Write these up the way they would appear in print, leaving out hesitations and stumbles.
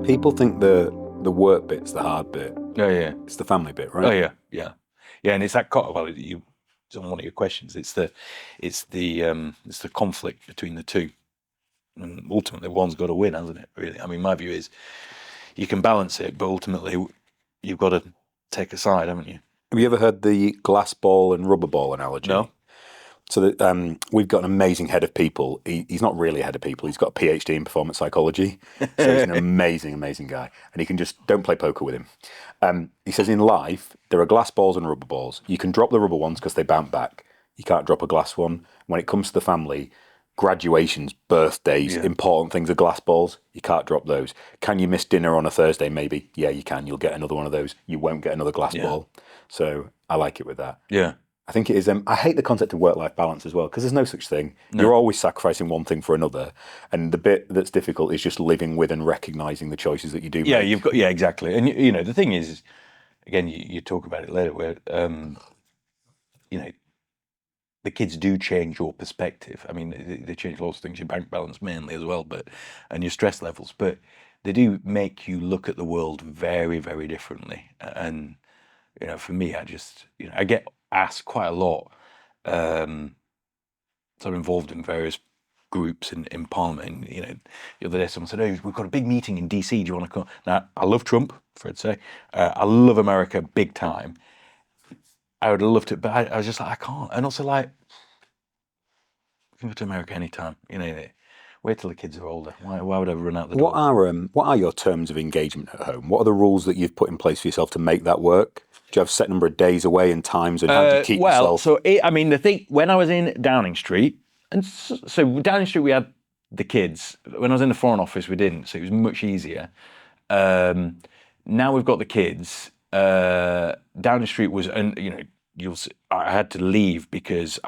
People think the work bit's the hard bit. Oh yeah. It's the family bit, right? Oh yeah, yeah, yeah. And it's that well, you on one of your questions. It's the conflict between the two, and ultimately one's got to win, hasn't it? Really. I mean, my view is you can balance it, but ultimately you've got to take a side, haven't you? Have you ever heard the glass ball and rubber ball analogy? No. So that we've got an amazing head of people. He's not really a head of people. He's got a PhD in performance psychology. So he's an amazing, amazing guy. And he can just, don't play poker with him. He says in life, there are glass balls and rubber balls. You can drop the rubber ones because they bounce back. You can't drop a glass one. When it comes to the family, graduations, birthdays, important things are glass balls. You can't drop those. Can you miss dinner on a Thursday? Maybe. Yeah, you can. You'll get another one of those. You won't get another glass ball. So I like it with that. Yeah. I think it is. I hate the concept of work-life balance as well, because there's no such thing. No. You're always sacrificing one thing for another, and the bit that's difficult is just living with and recognizing the choices that you do. Yeah, make. you've got. Yeah, exactly. And you know, the thing is, again, you talk about it later, where you know, the kids do change your perspective. I mean, they change lots of things, your bank balance mainly as well, and your stress levels, but they do make you look at the world very, very differently. And you know, for me, I get asked quite a lot. So I'm involved in various groups in Parliament. And, you know, the other day someone said, "Oh, we've got a big meeting in DC. Do you want to come?" Now, I love Trump, Fred say. I love America big time. I would have loved it, but I was just like, I can't. And also, like, we can go to America anytime. You know, wait till the kids are older. Why would I run out the door? What are your terms of engagement at home? What are the rules that you've put in place for yourself to make that work? Do you have a set number of days away and times, and how do you keep yourself? So I mean, the thing, when I was in Downing Street, and so Downing Street, we had the kids. When I was in the Foreign Office, we didn't, so it was much easier. Now we've got the kids. Downing Street was, and you know, I had to leave because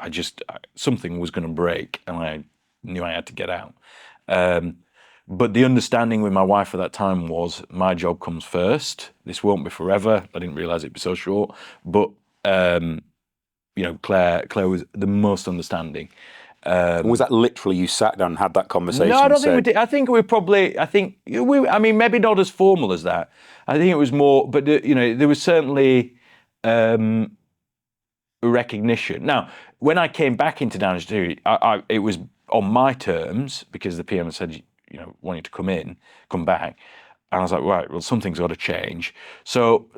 something was going to break, and I knew I had to get out. But the understanding with my wife at that time was my job comes first. This won't be forever. I didn't realise it'd be so short. But you know, Claire was the most understanding. Was that literally you sat down and had that conversation? No, I don't think we did. I think I mean, maybe not as formal as that. I think it was more, but you know, there was certainly recognition. Now, when I came back into Downing Street, it was on my terms because the PM said, you know, wanting to come back. And I was like, right, well, something's got to change. So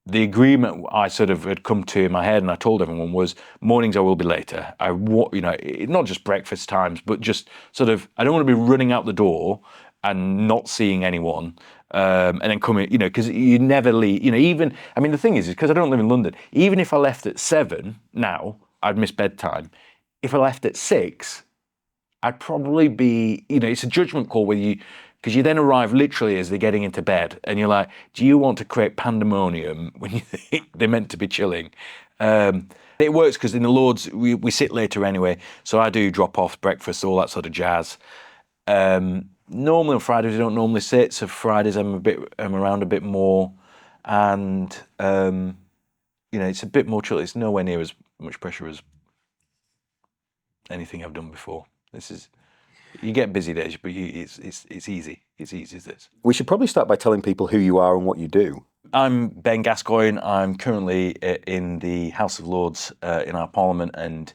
the agreement I sort of had come to in my head, and I told everyone, was mornings I will be later. You know, not just breakfast times, but just sort of, I don't want to be running out the door and not seeing anyone, and then coming, you know, because you never leave, you know, even, I mean, the thing is because I don't live in London, even if I left at 7 now, I'd miss bedtime. If I left at 6, I'd probably be, you know, it's a judgment call because you then arrive literally as they're getting into bed, and you're like, do you want to create pandemonium when you think they're meant to be chilling? It works because in the Lords, we sit later anyway, so I do drop-offs, breakfast, all that sort of jazz. Normally on Fridays, we don't normally sit, so Fridays I'm around a bit more, and, you know, it's a bit more chill. It's nowhere near as much pressure as anything I've done before. You get busy days, but it's easy. It's easy as this. We should probably start by telling people who you are and what you do. I'm Ben Gascoigne. I'm currently in the House of Lords in our Parliament, and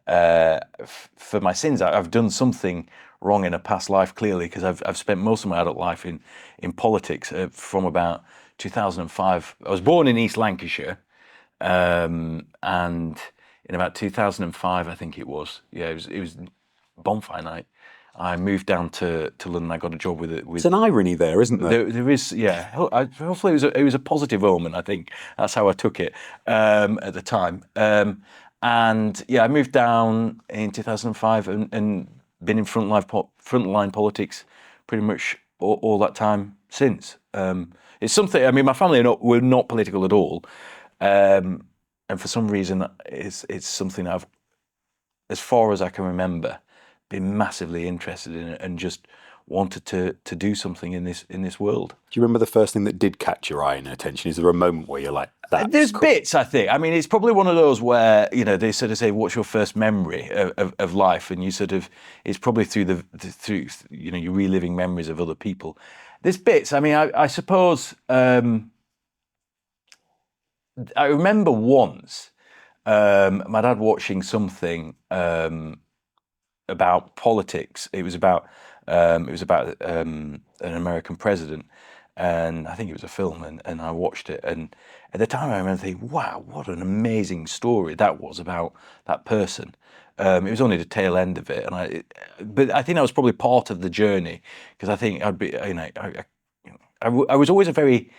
for my sins, I've done something wrong in a past life, clearly, because I've spent most of my adult life in politics from about 2005. I was born in East Lancashire, and in about 2005, I think it was. Yeah, it was bonfire night. I moved down to London. I got a job with it. There's an irony there, isn't there? There is, yeah. Hopefully it was a positive omen. I think that's how I took it at the time. And yeah, I moved down in 2005 and been in frontline politics pretty much all that time since. It's something. I mean, my family were not political at all, and for some reason, it's something I've, as far as I can remember, been massively interested in it and just wanted to do something in this world. Do you remember the first thing that did catch your eye and attention? Is there a moment where you're like, that's There's cool? bits, I think. I mean, it's probably one of those where, you know, they sort of say, what's your first memory of life? And you sort of, it's probably through you know, you're reliving memories of other people. there's bits. I mean, I suppose I remember once my dad watching something about politics. It was about an American president, and I think it was a film, and I watched it, and at the time I remember thinking, wow, what an amazing story that was about that person. It was only the tail end of it, but I think that was probably part of the journey, because I think I'd be, I was always a very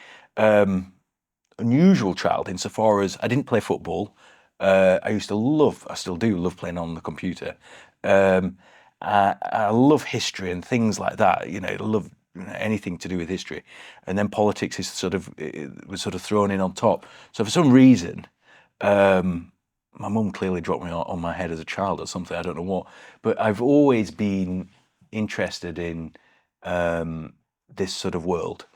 unusual child insofar as I didn't play football. I still do love playing on the computer. Um, I love history and things like that. I love anything to do with history, and then politics is it was sort of thrown in on top. So for some reason, my mum clearly dropped me on my head as a child or something. I don't know what, but I've always been interested in this sort of world.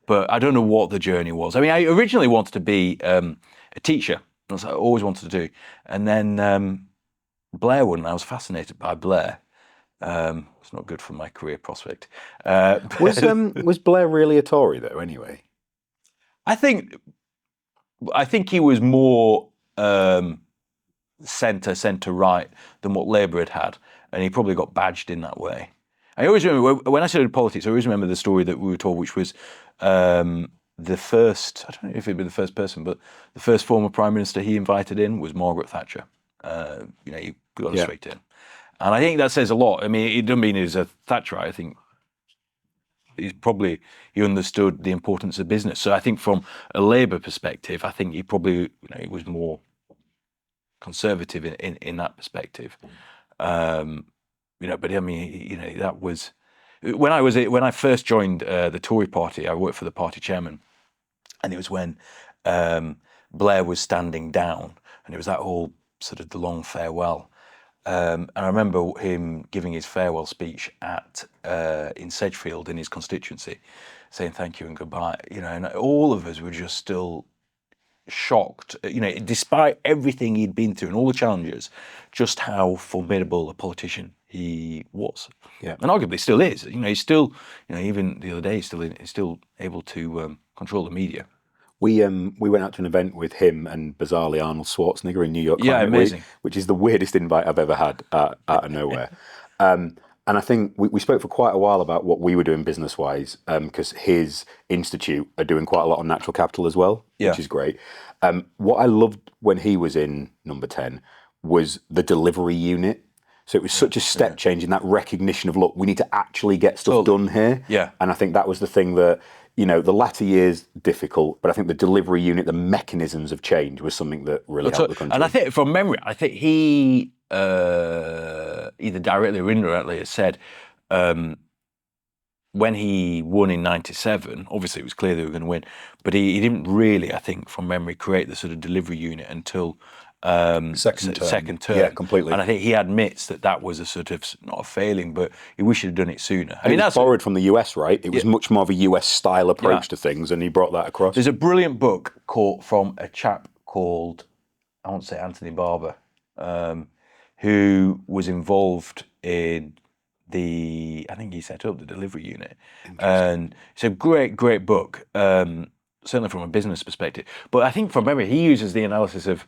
But I don't know what the journey was. I mean, I originally wanted to be a teacher. That's what I always wanted to do. And then Blair won, and I was fascinated by Blair. It's not good for my career prospect. Was Blair really a Tory though? Anyway, I think he was more centre right than what Labour had, and he probably got badged in that way. I always remember when I studied politics. I always remember the story that we were told, which was the first. I don't know if it'd be the first person, but the first former prime minister he invited in was Margaret Thatcher. He got Yeah. straight in, and I think that says a lot. I mean, it doesn't mean he's a Thatcherite. I think he understood the importance of business. So I think from a Labour perspective, I think he probably he was more conservative in that perspective. But I mean, that was when I first joined the Tory party. I worked for the party chairman, and it was when Blair was standing down, and it was that whole sort of the long farewell. And I remember him giving his farewell speech in Sedgefield in his constituency, saying thank you and goodbye. And all of us were just still shocked, despite everything he'd been through and all the challenges, just how formidable a politician he was. Yeah. And arguably still is. He's still, even the other day, he's still able to control the media. We went out to an event with him and bizarrely Arnold Schwarzenegger in New York Yeah, Climate amazing. Week, which is the weirdest invite I've ever had out of nowhere. And I think we spoke for quite a while about what we were doing business-wise, because his institute are doing quite a lot on natural capital as well, Yeah. which is great. What I loved when he was in Number 10 was the delivery unit. So it was such a step change in that recognition of, look, we need to actually get stuff done here. Yeah. And I think that was the thing that, the latter years difficult, but I think the delivery unit, the mechanisms of change was something that really helped the country. And I think from memory, he either directly or indirectly has said when he won in '97, obviously it was clear they were going to win, but he didn't really, I think, from memory, create the sort of delivery unit until second term. Yeah, completely. And I think he admits that was a sort of, not a failing, but he wished he'd done it sooner. I mean, that's borrowed from the US, right? It was much more of a US style approach to things, and he brought that across. There's a brilliant book from a chap called, I won't say Anthony Barber, who was involved in I think he set up the delivery unit. And it's a great book, certainly from a business perspective. But I think from memory, he uses the analysis of,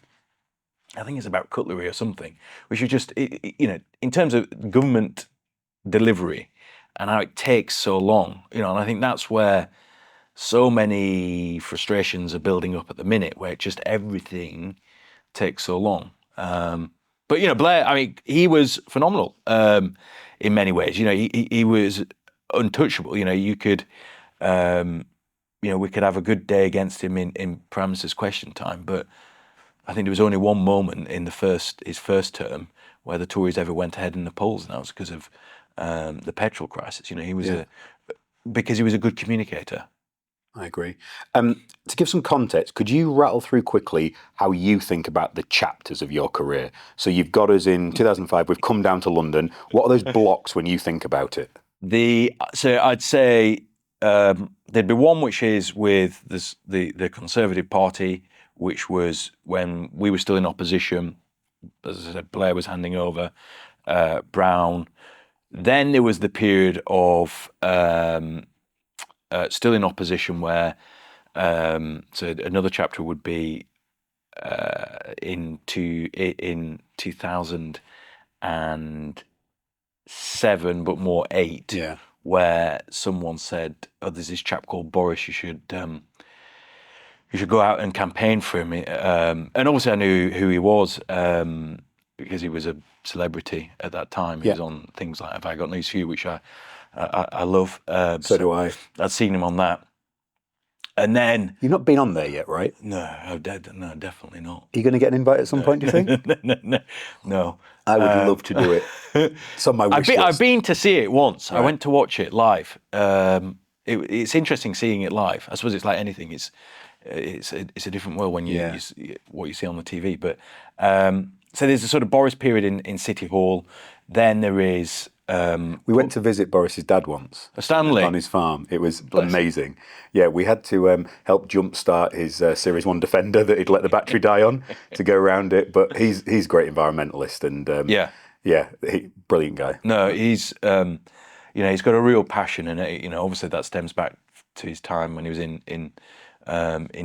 I think it's about cutlery or something, which is just, in terms of government delivery and how it takes so long, and I think that's where so many frustrations are building up at the minute, where just everything takes so long. But Blair, I mean, he was phenomenal in many ways. He was untouchable. You could, we could have a good day against him in Prime Minister's Question Time, but I think there was only one moment in his first term where the Tories ever went ahead in the polls, and that was because of the petrol crisis. He was because he was a good communicator. I agree. To give some context, could you rattle through quickly how you think about the chapters of your career? So you've got us in 2005, we've come down to London. What are those blocks when you think about it? So I'd say there'd be one which is with the Conservative Party, which was when we were still in opposition. As I said, Blair was handing over, Brown. Then there was the period of still in opposition. Where so another chapter would be in 2007, but more 8. Yeah. Where someone said, "Oh, there's this chap called Boris. You should go out and campaign for him." And obviously, I knew who he was because he was a celebrity at that time. He was on things like "Have I Got News for You," which I love. So do I. I'd seen him on that, and then You've not been on there yet, right? no, definitely not. Are you going to get an invite at some point, do you think? No. I would love to do it. It's on my wish list. I've been to see it once. Right. I went to watch it live. It's interesting seeing it live. I suppose it's like anything. It's a different world when you what you see on the TV. But so there's a sort of Boris period in City Hall. Then there is. We went to visit Boris's dad once. Stanley. On his farm. It was amazing. Yeah, we had to help jumpstart his Series 1 Defender that he'd let the battery die on to go around it. But he's a great environmentalist and brilliant guy. No, he's he's got a real passion, and obviously that stems back to his time when he was in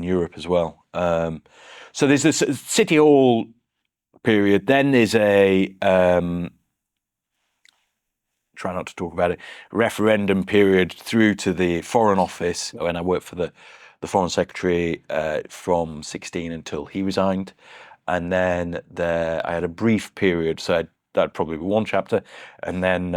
Europe as well. So there's this City Hall period. Then there's a try not to talk about it, referendum period through to the Foreign Office when I worked for the Foreign Secretary from 16 until he resigned. And then I had a brief period, so that'd probably be one chapter. And then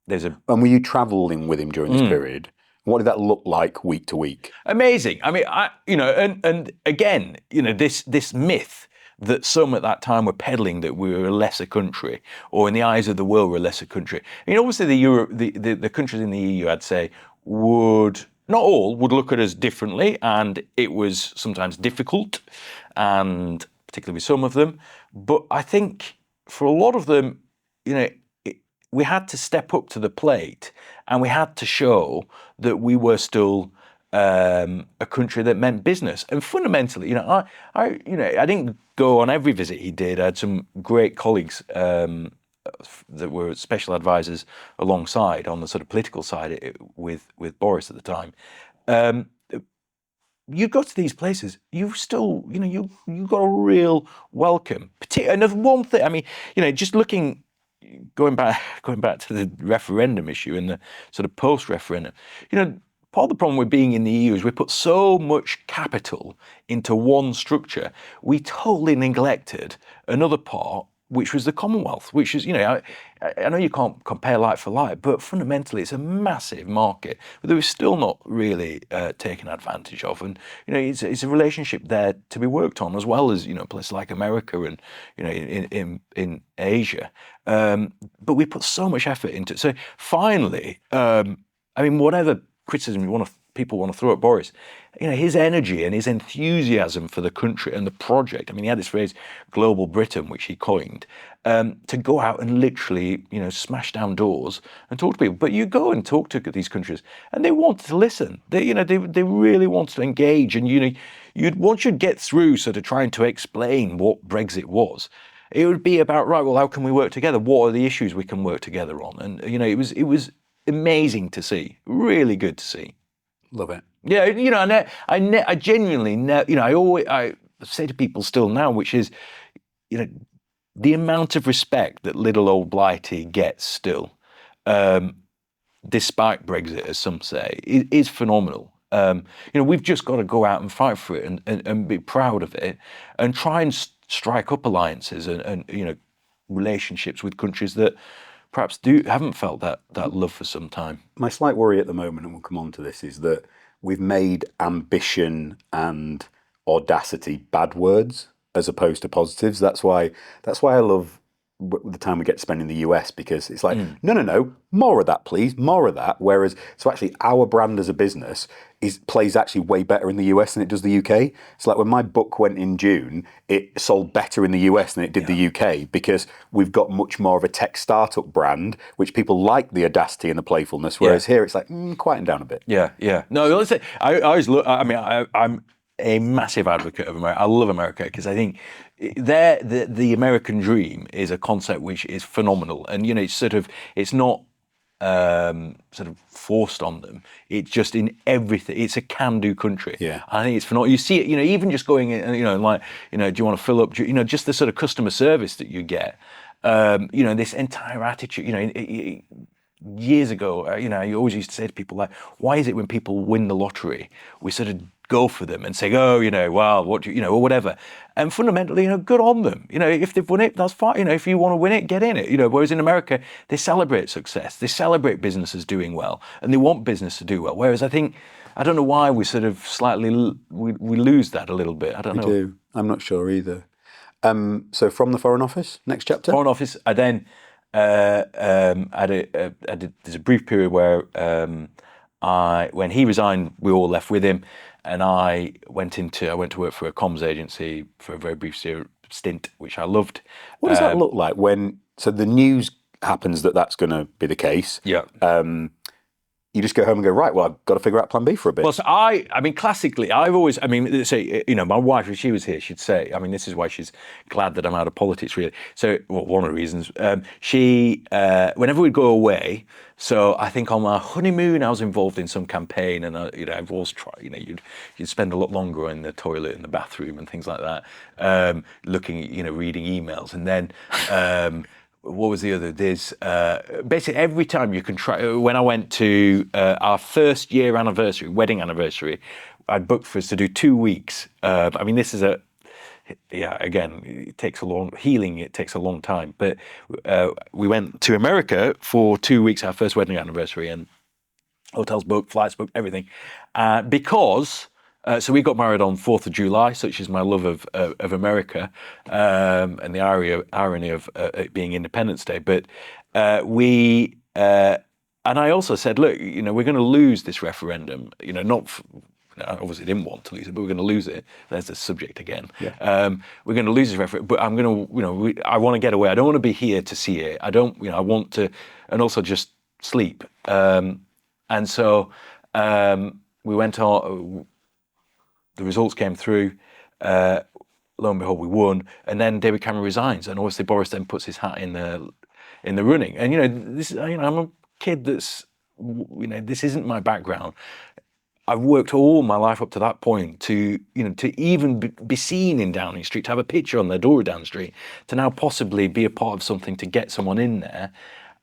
there's a... And were you travelling with him during this period? What did that look like week to week? Amazing. I mean, and again, this myth that some at that time were peddling that we were a lesser country, or in the eyes of the world we're a lesser country. I mean, obviously the countries in the EU, I'd say, would look at us differently, and it was sometimes difficult, and particularly with some of them. But I think for a lot of them, we had to step up to the plate, and we had to show that we were still a country that meant business. And fundamentally, I didn't go on every visit he did. I had some great colleagues that were special advisors alongside on the sort of political side with Boris at the time. You go to these places, you still, you got a real welcome. And there's one thing, I mean, just going back to the referendum issue and the sort of post-referendum, part of the problem with being in the EU is we put so much capital into one structure, we totally neglected another part, which was the Commonwealth, which is, I know you can't compare like for like, but fundamentally it's a massive market that we're still not really taken advantage of. And, it's a relationship there to be worked on, as well as, places like America and, in Asia. But we put so much effort into it. So finally, whatever criticism people want to throw at Boris, his energy and his enthusiasm for the country and the project. I mean, he had this phrase, "Global Britain," which he coined, to go out and literally, smash down doors and talk to people. But you go and talk to these countries, and they wanted to listen. They really wanted to engage. And once you'd get through sort of trying to explain what Brexit was, it would be about, right, well, how can we work together? What are the issues we can work together on? And it was amazing to see, really good to see. Love it. Yeah, I genuinely, I say to people still now, which is, the amount of respect that little old Blighty gets still, despite Brexit, as some say, is phenomenal. We've just got to go out and fight for it and be proud of it, and try and strike up alliances and relationships with countries that perhaps haven't felt that love for some time. My slight worry at the moment, and we'll come on to this, is that we've made ambition and audacity bad words as opposed to positives. That's why I love the time we get to spend in the US, because it's like, no, more of that, please, more of that. Whereas, so actually our brand as a business plays actually way better in the US than it does the UK. It's like when my book went in June, it sold better in the US than it did the UK, because we've got much more of a tech startup brand, which people like the audacity and the playfulness. Whereas here it's like, quieten down a bit. Yeah. No, let's say, I always look, I'm a massive advocate of America. I love America because I think the American dream is a concept which is phenomenal, and it's not sort of forced on them. It's just in everything. It's a can-do country. Yeah. I think it's phenomenal. You see it, even just going in, like, do you want to fill up? Just the sort of customer service that you get. This entire attitude. Years ago, you always used to say to people, like, why is it when people win the lottery, we sort of go for them and say, oh, well, what do or whatever. And fundamentally, good on them. If they've won it, that's fine. If you want to win it, get in it. Whereas in America, they celebrate success. They celebrate businesses doing well, and they want business to do well. Whereas I don't know why we sort of slightly, we lose that a little bit. I don't know. We do. I'm not sure either. So from the Foreign Office, next chapter? Foreign Office, I then there's a brief period where when he resigned, we all left with him, and I went to work for a comms agency for a very brief stint, which I loved. What does that look like so the news happens that's going to be the case? Yeah. You just go home and go, right, well, I've got to figure out plan B for a bit. Well, so classically, I've always, say, my wife, if she was here, she'd say, this is why she's glad that I'm out of politics, really. So, one of the reasons, she, whenever we'd go away, so I think on my honeymoon, I was involved in some campaign, and, I've always tried, you'd spend a lot longer in the toilet, in the bathroom and things like that, looking at, reading emails. And then, what was the other? There's basically every time you can try. When I went to our first year anniversary, wedding anniversary, I'd booked for us to do 2 weeks. This is again, it takes it takes a long time. But we went to America for 2 weeks, our first wedding anniversary, and hotels booked, flights booked, everything, because. So we got married on 4th of July, such is my love of America, and the irony of it being Independence Day. But and I also said, look, we're going to lose this referendum. I obviously didn't want to lose it, but we're going to lose it. There's the subject again. Yeah. We're going to lose this referendum, but I'm going to, I want to get away. I don't want to be here to see it. I don't, I want to, and also just sleep. And so we went on. The results came through. Lo and behold, we won. And then David Cameron resigns, and obviously Boris then puts his hat in the running. And this, I'm a kid that's, this isn't my background. I've worked all my life up to that point to even be seen in Downing Street, to have a picture on their door of Downing Street, to now possibly be a part of something to get someone in there.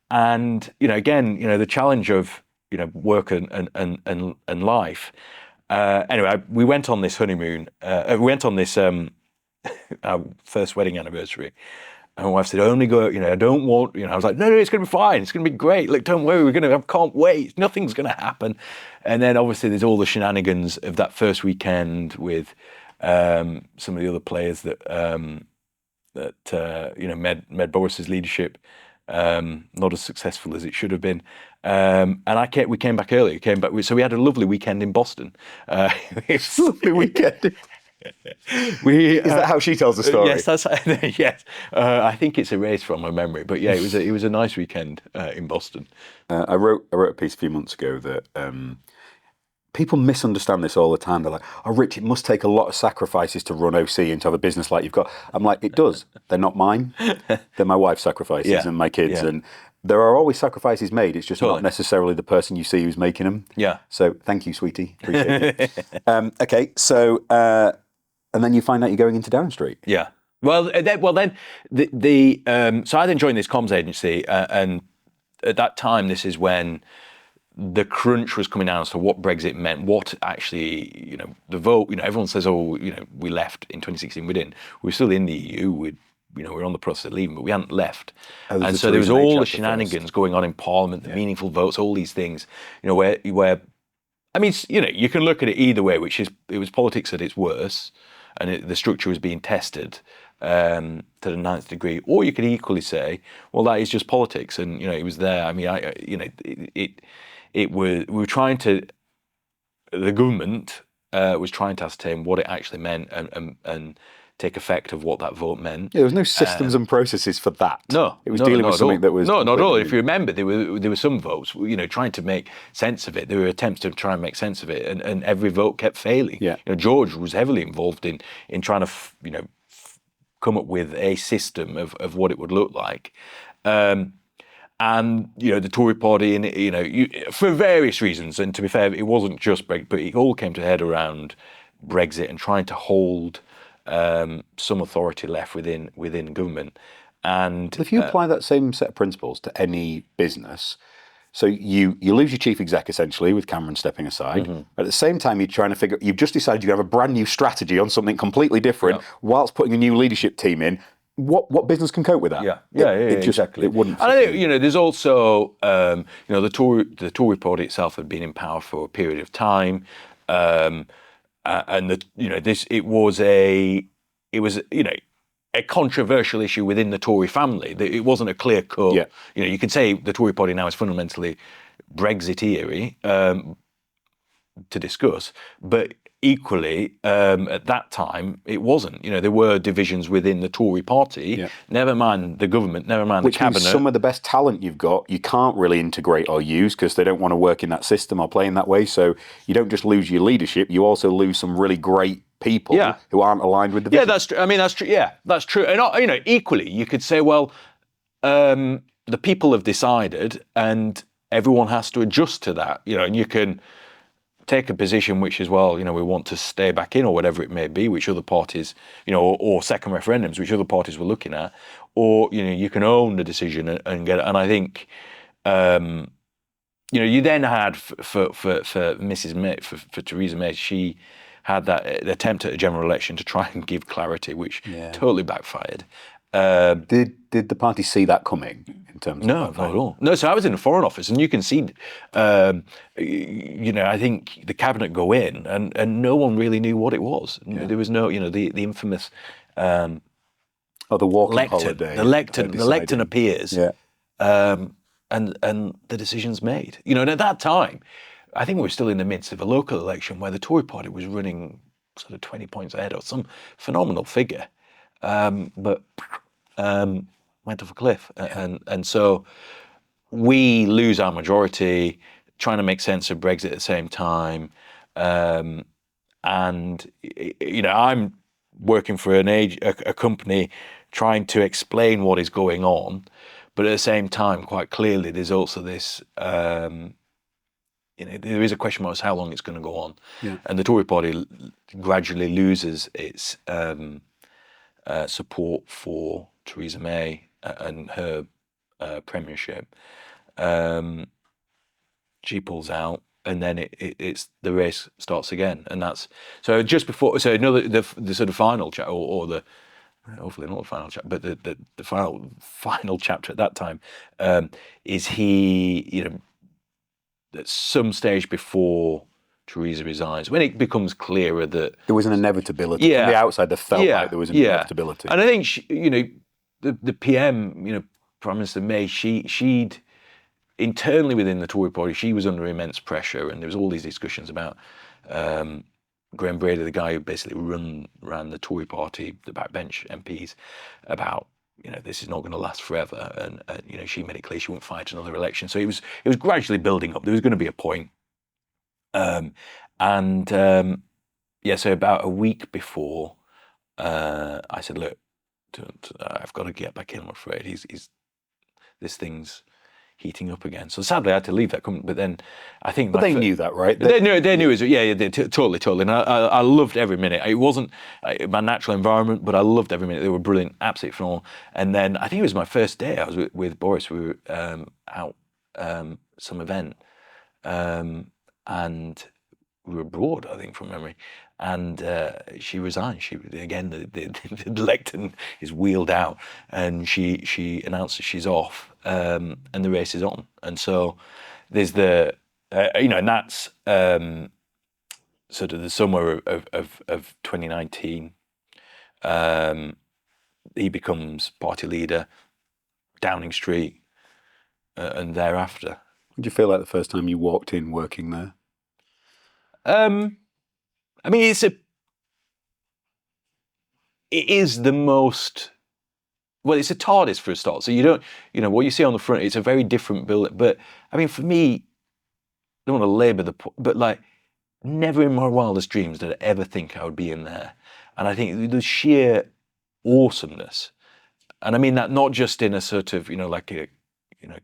And again, the challenge of work and life. Anyway, we went on this honeymoon. We went on this our first wedding anniversary, and my wife said, "Only go. I don't want. I was like, no, it's going to be fine. It's going to be great. Look, don't worry. I can't wait. Nothing's going to happen." And then obviously there's all the shenanigans of that first weekend with some of the other players that made Boris's leadership not as successful as it should have been. And we came back early. So we had a lovely weekend in Boston. Lovely weekend. Is that how she tells the story? Yes, yes. I think it's erased from my memory, but yeah, it was a nice weekend in Boston. I wrote a piece a few months ago that people misunderstand this all the time. They're like, "Oh, Rich, it must take a lot of sacrifices to run OC and to have a business like you've got." I'm like, it does. They're not mine. They're my wife's sacrifices and my kids. Yeah. And there are always sacrifices made. It's just not necessarily the person you see who's making them. Yeah. So thank you, sweetie. Appreciate it. Okay, so and then you find out you're going into Downing Street. Yeah. Well, then so I then joined this comms agency, and at that time, this is when the crunch was coming down as to what Brexit meant, what actually, the vote, everyone says, oh, we left in 2016, we didn't. We were still in the EU, we're on the process of leaving, but we hadn't left. And so there was all the shenanigans going on in Parliament, the meaningful votes, all these things, where, you can look at it either way, which is, it was politics at its worst, and the structure was being tested to the 9th degree, or you could equally say, well, that is just politics, and, it was there. We were trying to, the government was trying to ascertain what it actually meant and take effect of what that vote meant. Yeah, there was no systems and processes for that. No. It was dealing with something that was... No, not at all. If you remember, there were some votes, trying to make sense of it. There were attempts to try and make sense of it, and every vote kept failing. Yeah. George was heavily involved in trying to, come up with a system of what it would look like. And the Tory party, and for various reasons, and to be fair, it wasn't just Brexit, but it all came to a head around Brexit and trying to hold some authority left within government. And If you apply that same set of principles to any business, so you lose your chief exec essentially with Cameron stepping aside. But at the same time, you've just decided you have a brand new strategy on something completely different, whilst putting a new leadership team in. What business can cope with that? Exactly. It wouldn't. And I think there's also the Tory party itself had been in power for a period of time, and it was a controversial issue within the Tory family. It wasn't a clear cut. Yeah. You could say the Tory party now is fundamentally Brexiteer to discuss, but equally at that time it wasn't. There were divisions within the Tory party. Yeah. Never mind the government. Never mind Which the cabinet. means some of the best talent you've got, you can't really integrate or use because they don't want to work in that system or play in that way. So you don't just lose your leadership; you also lose some really great people who aren't aligned with the vision. Yeah, that's true. I mean, that's true. Yeah, that's true. And equally, you could say, well, the people have decided, and everyone has to adjust to that. And you can take a position which is, well, we want to stay back in, or whatever it may be, which other parties, or second referendums, which other parties were looking at, or you can own the decision and get it. And I think, you then had for Mrs. May, for Theresa May, she had that attempt at a general election to try and give clarity, which totally backfired. Did the party see that coming in terms of not at all. No, so I was in the Foreign Office, and you can see, I think the cabinet go in, and no one really knew what it was. There was no, the infamous the walking lectern. holiday. The lectern appears, and the decision's made. And at that time, I think we were still in the midst of a local election where the Tory party was running sort of 20 points ahead, or some phenomenal figure, but went off a cliff. And so we lose our majority, trying to make sense of Brexit at the same time. And, I'm working for a company trying to explain what is going on, but at the same time, quite clearly, there's also this, there is a question mark as how long it's going to go on. Yeah. And the Tory party gradually loses its support for Theresa May and her premiership. She pulls out, and then it's the race starts again, and that's so just before. So the sort of final chapter, or the hopefully not the final chapter, but the final chapter at that time is he, at some stage before Theresa resigns, when it becomes clearer that there was an inevitability. From the outside, there felt like there was an inevitability. And I think the PM, Prime Minister May, she'd internally within the Tory party, she was under immense pressure, and there was all these discussions about Graham Brady, the guy who basically ran the Tory party, the backbench MPs, about this is not going to last forever, and she made it clear she wouldn't fight another election. So it was gradually building up. There was going to be a point. So about a week before, I said, look, I've got to get back in, I'm afraid. This thing's heating up again. So sadly, I had to leave that company. But then I think... But they knew that, right? They knew it. Yeah, totally. And I loved every minute. It wasn't my natural environment, but I loved every minute. They were brilliant, absolutely phenomenal. And then I think it was my first day. I was with Boris. We were out some event. And we were abroad, I think, from memory. And she resigned. The lectern is wheeled out, and she announced that she's off, and the race is on. And so there's and that's sort of the summer of 2019. He becomes party leader, Downing Street, and thereafter. What did you feel like the first time you walked in working there? I mean, it is the most, well, it's a TARDIS for a start. So you don't, what you see on the front, it's a very different building. But I mean, for me, I don't want to labour but never in my wildest dreams did I ever think I would be in there. And I think the sheer awesomeness, and I mean that not just in a sort of, like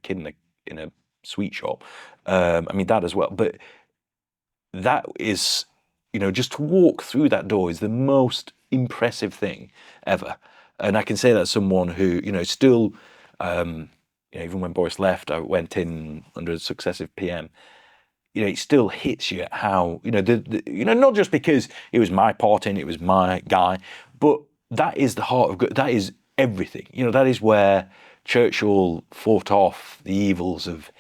kid in a sweet shop. I mean that as well, but that is, just to walk through that door is the most impressive thing ever. And I can say that as someone who, still, even when Boris left, I went in under a successive PM. It still hits you at how, not just because it was my part in, it was my guy, but that is the heart of good. That is everything. That is where Churchill fought off the evils of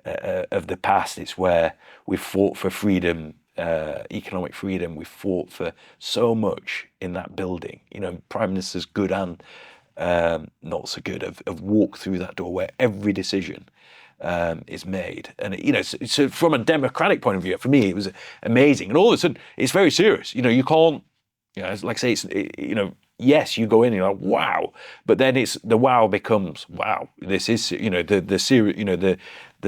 the past. It's where we fought for freedom, economic freedom. We fought for so much in that building. Prime ministers, good and not so good, have walked through that door where every decision is made. And so from a democratic point of view, for me, it was amazing. And all of a sudden, it's very serious. You can't, like I say, yes, you go in and you're like, wow, but then it's the wow becomes wow. This is, the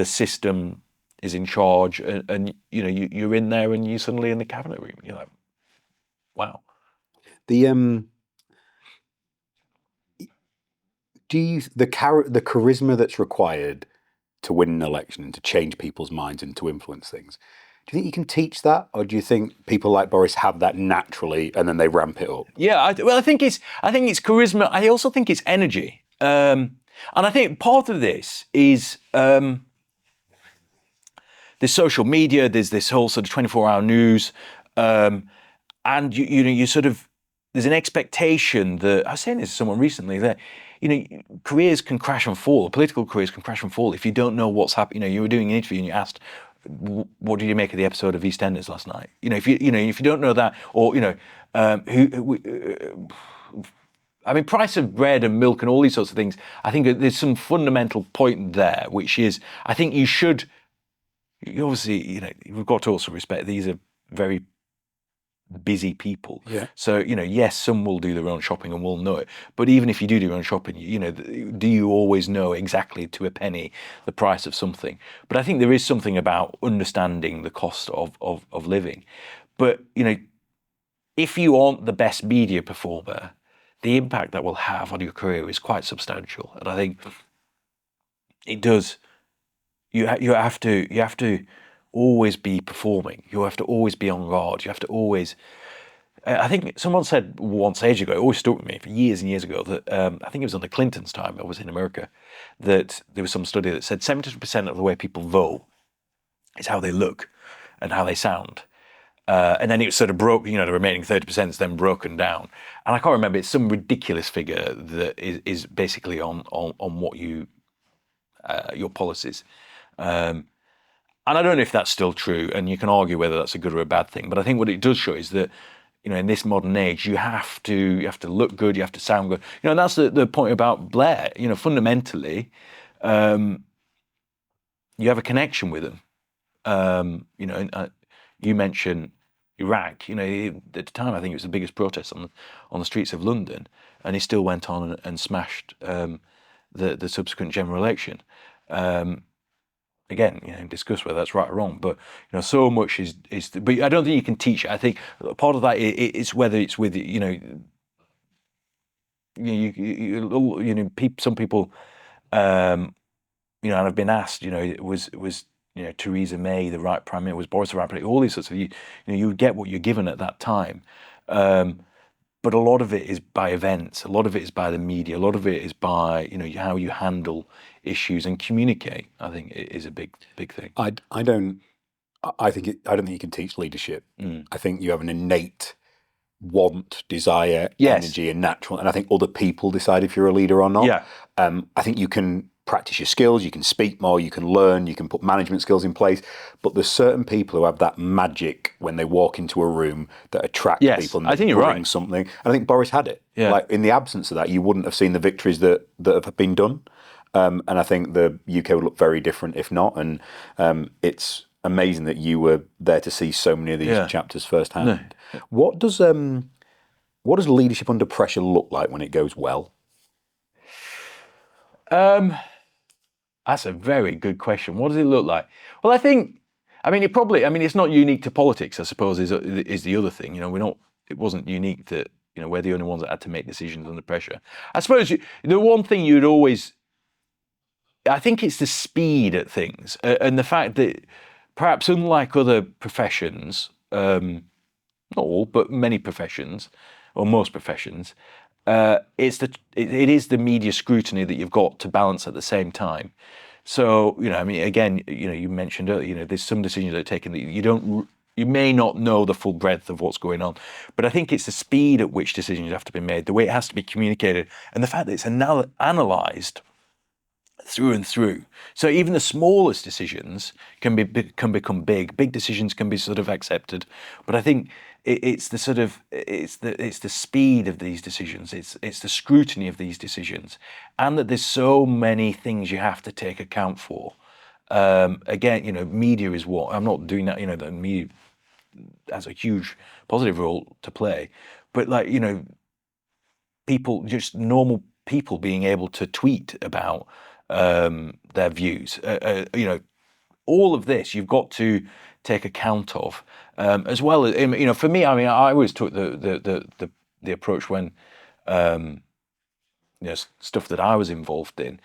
system is in charge, and you're in there, and you're suddenly in the cabinet room. You're like, wow. The charisma that's required to win an election and to change people's minds and to influence things, do you think you can teach that, or do you think people like Boris have that naturally and then they ramp it up? Yeah, I think it's charisma. I also think it's energy, and I think part of this is there's social media. There's this whole sort of 24-hour news, and you sort of, there's an expectation that, I was saying this to someone recently, that careers can crash and fall. Political careers can crash and fall if you don't know what's happening. You were doing an interview and you asked, what did you make of the episode of EastEnders last night? If you don't know that, or I mean, price of bread and milk and all these sorts of things. I think there's some fundamental point there, which is, I think you obviously, we've got to also respect these are very busy people. Yeah. So, yes, some will do their own shopping and will know it. But even if you do your own shopping, do you always know exactly to a penny the price of something? But I think there is something about understanding the cost of living. But, if you aren't the best media performer, the impact that will have on your career is quite substantial. And I think it does. You have to always be performing. You have to always be on guard. You have to always. I think someone said once ages ago, it always stuck with me for years and years ago, that I think it was under Clinton's time, I was in America, that there was some study that said 70% of the way people vote is how they look and how they sound. And then it was sort of broke, the remaining 30% is then broken down. And I can't remember, it's some ridiculous figure that is basically on what your policies. And I don't know if that's still true, and you can argue whether that's a good or a bad thing. But I think what it does show is that, in this modern age, you have to look good, you have to sound good. And that's the point about Blair. Fundamentally, you have a connection with them. You mentioned Iraq. At the time, I think it was the biggest protest on the streets of London, and he still went on and smashed the subsequent general election. Again, discuss whether that's right or wrong, but so much is. But I don't think you can teach it. I think part of that is whether it's with some people, and I've been asked, was Theresa May the right prime minister? Was Boris the right prime minister? All these sorts of you get what you're given at that time. But a lot of it is by events. A lot of it is by the media. A lot of it is by how you handle issues and communicate. I think it is a big thing. I don't think you can teach leadership. I think you have an innate want, desire, energy, and natural. And I think other people decide if you're a leader or not. Yeah. I think you can practice your skills, you can speak more, you can learn, you can put management skills in place. But there's certain people who have that magic when they walk into a room that attract people and I think you're bring right. something. And I think Boris had it. Yeah. Like in the absence of that, you wouldn't have seen the victories that have been done. And I think the UK would look very different if not. And it's amazing that you were there to see so many of these chapters firsthand. No. What does leadership under pressure look like when it goes well? That's a very good question. What does it look like? Well, it's not unique to politics, I suppose, is the other thing. It wasn't unique that, we're the only ones that had to make decisions under pressure. I suppose the one thing you'd always I think it's the speed at things and the fact that perhaps unlike other professions, not all, but many professions, or most professions, it is the media scrutiny that you've got to balance at the same time. So, I mean, again, you mentioned earlier, there's some decisions that are taken that you may not know the full breadth of what's going on, but I think it's the speed at which decisions have to be made, the way it has to be communicated, and the fact that it's analysed through and through. So even the smallest decisions can become big. Big decisions can be sort of accepted, but I think it's the speed of these decisions. It's the scrutiny of these decisions, and that there's so many things you have to take account for. Again, media is what I'm not doing that. The media has a huge positive role to play, but people, just normal people, being able to tweet about their views. All of this you've got to take account of, as well as for me. I mean, I always took the approach when stuff that I was involved in.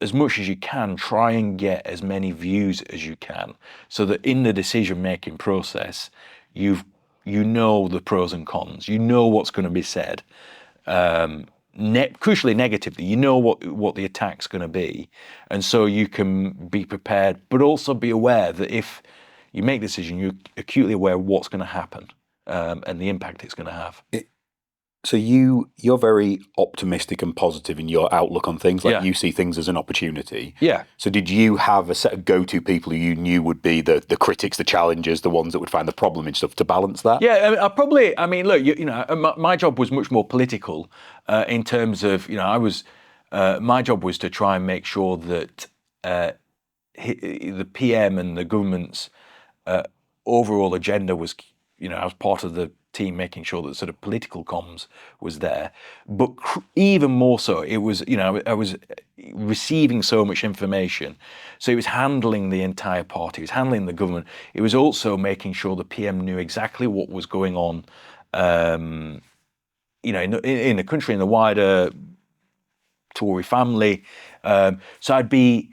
As much as you can, try and get as many views as you can, so that in the decision-making process, you know the pros and cons. You know what's going to be said. Crucially negatively, you know what the attack's going to be, and so you can be prepared, but also be aware that if you make the decision, you're acutely aware of what's going to happen, and the impact it's going to have. So you're very optimistic and positive in your outlook on things. Like, Yeah. you see things as an opportunity. Yeah. So did you have a set of go-to people who you knew would be the critics, the challengers, the ones that would find the problem in stuff, to balance that? Yeah, I mean, look, my job was much more political, in terms of, my job was to try and make sure that the PM and the government's overall agenda was, I was part of the team making sure that sort of political comms was there. But even more so, it was, I was receiving so much information. So it was handling the entire party, it was handling the government. It was also making sure the PM knew exactly what was going on, in the country, in the wider Tory family. So I'd be,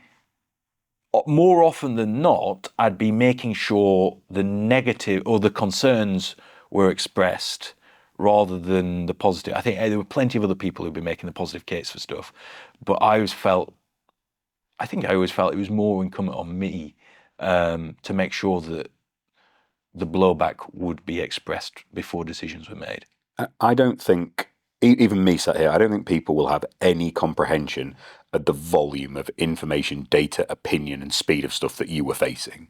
more often than not, I'd be making sure the negative or the concerns were expressed rather than the positive. I think there were plenty of other people who'd be making the positive case for stuff, but I always felt it was more incumbent on me to make sure that the blowback would be expressed before decisions were made. I don't think, even me sat here, I don't think people will have any comprehension of the volume of information, data, opinion, and speed of stuff that you were facing.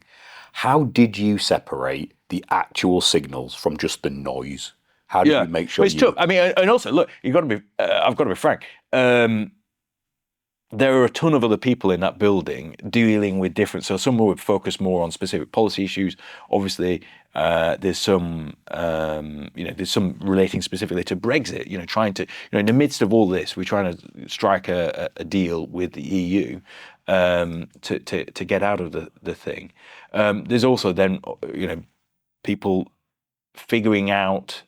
How did you separate the actual signals from just the noise? How did you make sure? But it's tough. I mean, and also, look, I've got to be frank. There are a ton of other people in that building dealing with different. So some would focus more on specific policy issues. Obviously, there's some, there's some relating specifically to Brexit. Trying to, in the midst of all this, we're trying to strike a deal with the EU to get out of the thing. There's also then, people figuring out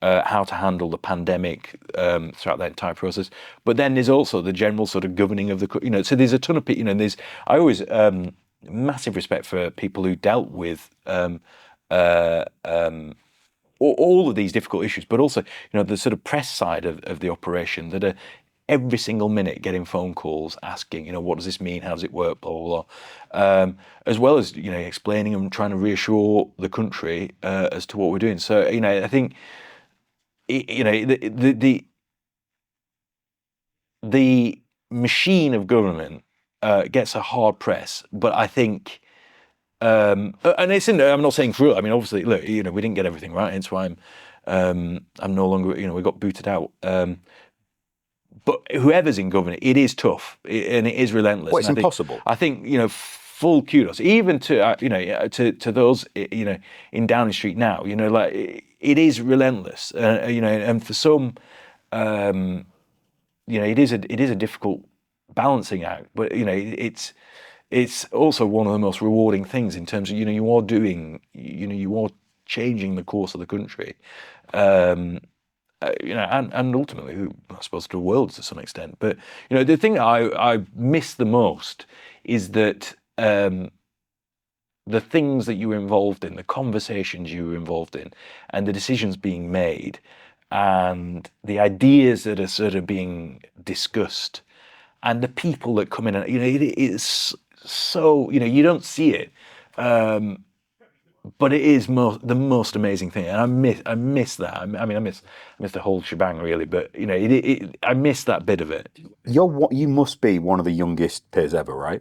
how to handle the pandemic throughout that entire process. But then there's also the general sort of governing of the, so there's a ton of people, I always, massive respect for people who dealt with all of these difficult issues, but also, the sort of press side of the operation that are every single minute getting phone calls asking, what does this mean? How does it work? Blah, blah, blah. As well as, explaining and trying to reassure the country as to what we're doing. So, I think, the machine of government gets a hard press, but I think, and it's in there. I'm not saying for. I mean, obviously, look, we didn't get everything right. Hence why I'm no longer. We got booted out. But whoever's in government, it is tough and it is relentless. Well, it's impossible. I think full kudos, even to to those in Downing Street now. It is relentless, and for some, it is a difficult balancing act. But it's also one of the most rewarding things in terms of you are doing, you are changing the course of the country, and ultimately, who I suppose to the world to some extent. But the thing that I miss the most is that the things that you were involved in, the conversations you were involved in, and the decisions being made, and the ideas that are sort of being discussed, and the people that come in, and it's so you don't see it. But it is the most amazing thing, and I miss that. I mean, I miss the whole shebang really, but I miss that bit of it. You must be one of the youngest peers ever, right?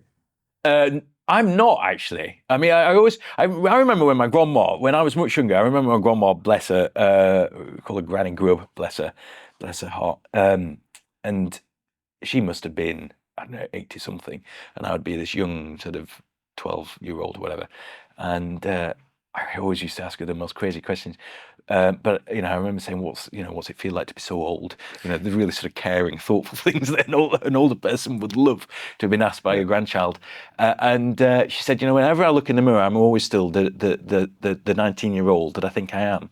I'm not actually. I mean, I remember when my grandma, when I was much younger, I remember my grandma, bless her, we call her Granny Grub, bless her heart, and she must have been, I don't know, 80 something, and I would be this young sort of 12-year-old or whatever, and I always used to ask her the most crazy questions. But I remember saying, "What's it feel like to be so old?" The really sort of caring, thoughtful things that an older person would love to have been asked by a grandchild. And she said, "Whenever I look in the mirror, I'm always still the 19-year-old that I think I am.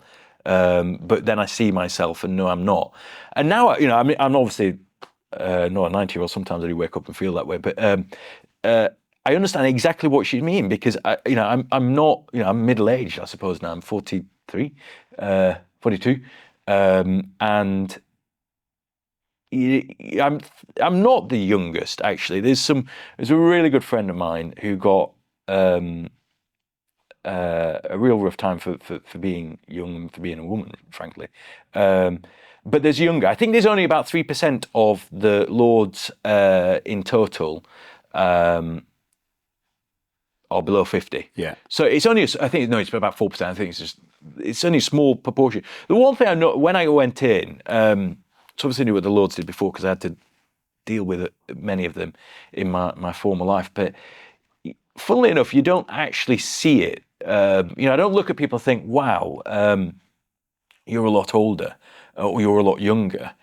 But then I see myself and know I'm not. And now, I mean, I'm obviously not a 90-year-old. Sometimes I do wake up and feel that way, but." I understand exactly what she means because I'm not, I'm middle-aged, I suppose now. I'm 43, 42, and I'm not the youngest actually. There's a really good friend of mine who got a real rough time for being young and for being a woman, frankly. But there's younger. I think there's only about 3% of the Lords in total. Or below 50. Yeah. So it's only, it's about 4%. I think it's only a small proportion. The one thing I know, when I went in, so obviously I knew what the Lords did before because I had to deal with many of them in my former life. But funnily enough, you don't actually see it. I don't look at people and think, wow, you're a lot older or you're a lot younger.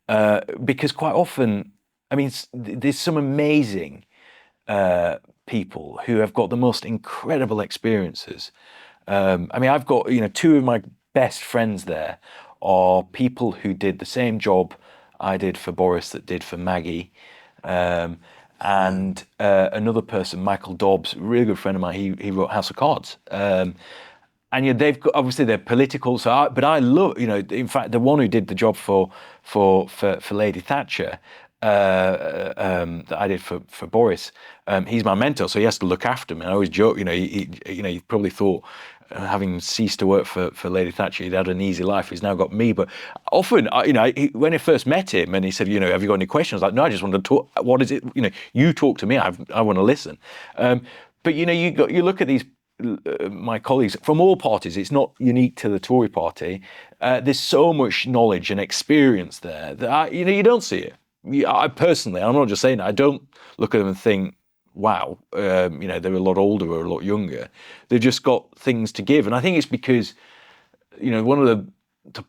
Because quite often, I mean, there's some amazing people who have got the most incredible experiences. I mean, I've got, two of my best friends there are people who did the same job I did for Boris that did for Maggie. And another person, Michael Dobbs, a really good friend of mine, he wrote House of Cards. And they've got, obviously they're political, but I love, in fact, the one who did the job for Lady Thatcher, that I did for Boris, he's my mentor, so he has to look after me. And I always joke, he probably thought, having ceased to work for Lady Thatcher, he'd had an easy life. He's now got me. But often, when I first met him, and he said, "Have you got any questions?" I was like, "No, I just want to talk. What is it? You talk to me. I want to listen." But you look at these. My colleagues from all parties, it's not unique to the Tory party. There's so much knowledge and experience there that you don't see it. I personally, I'm not just saying that, I don't look at them and think, wow, they're a lot older or a lot younger. They've just got things to give. And I think it's because, to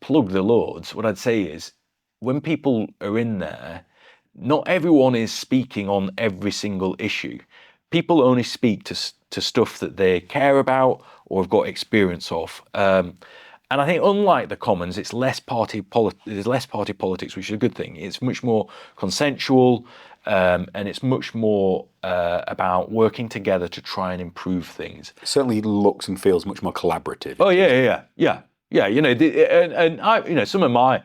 plug the Lords, what I'd say is when people are in there, not everyone is speaking on every single issue. People only speak to stuff that they care about or have got experience of. And I think, unlike the Commons, there's less party politics, which is a good thing. It's much more consensual, and it's much more about working together to try and improve things. It certainly looks and feels much more collaborative. Oh yeah. And I, some of my,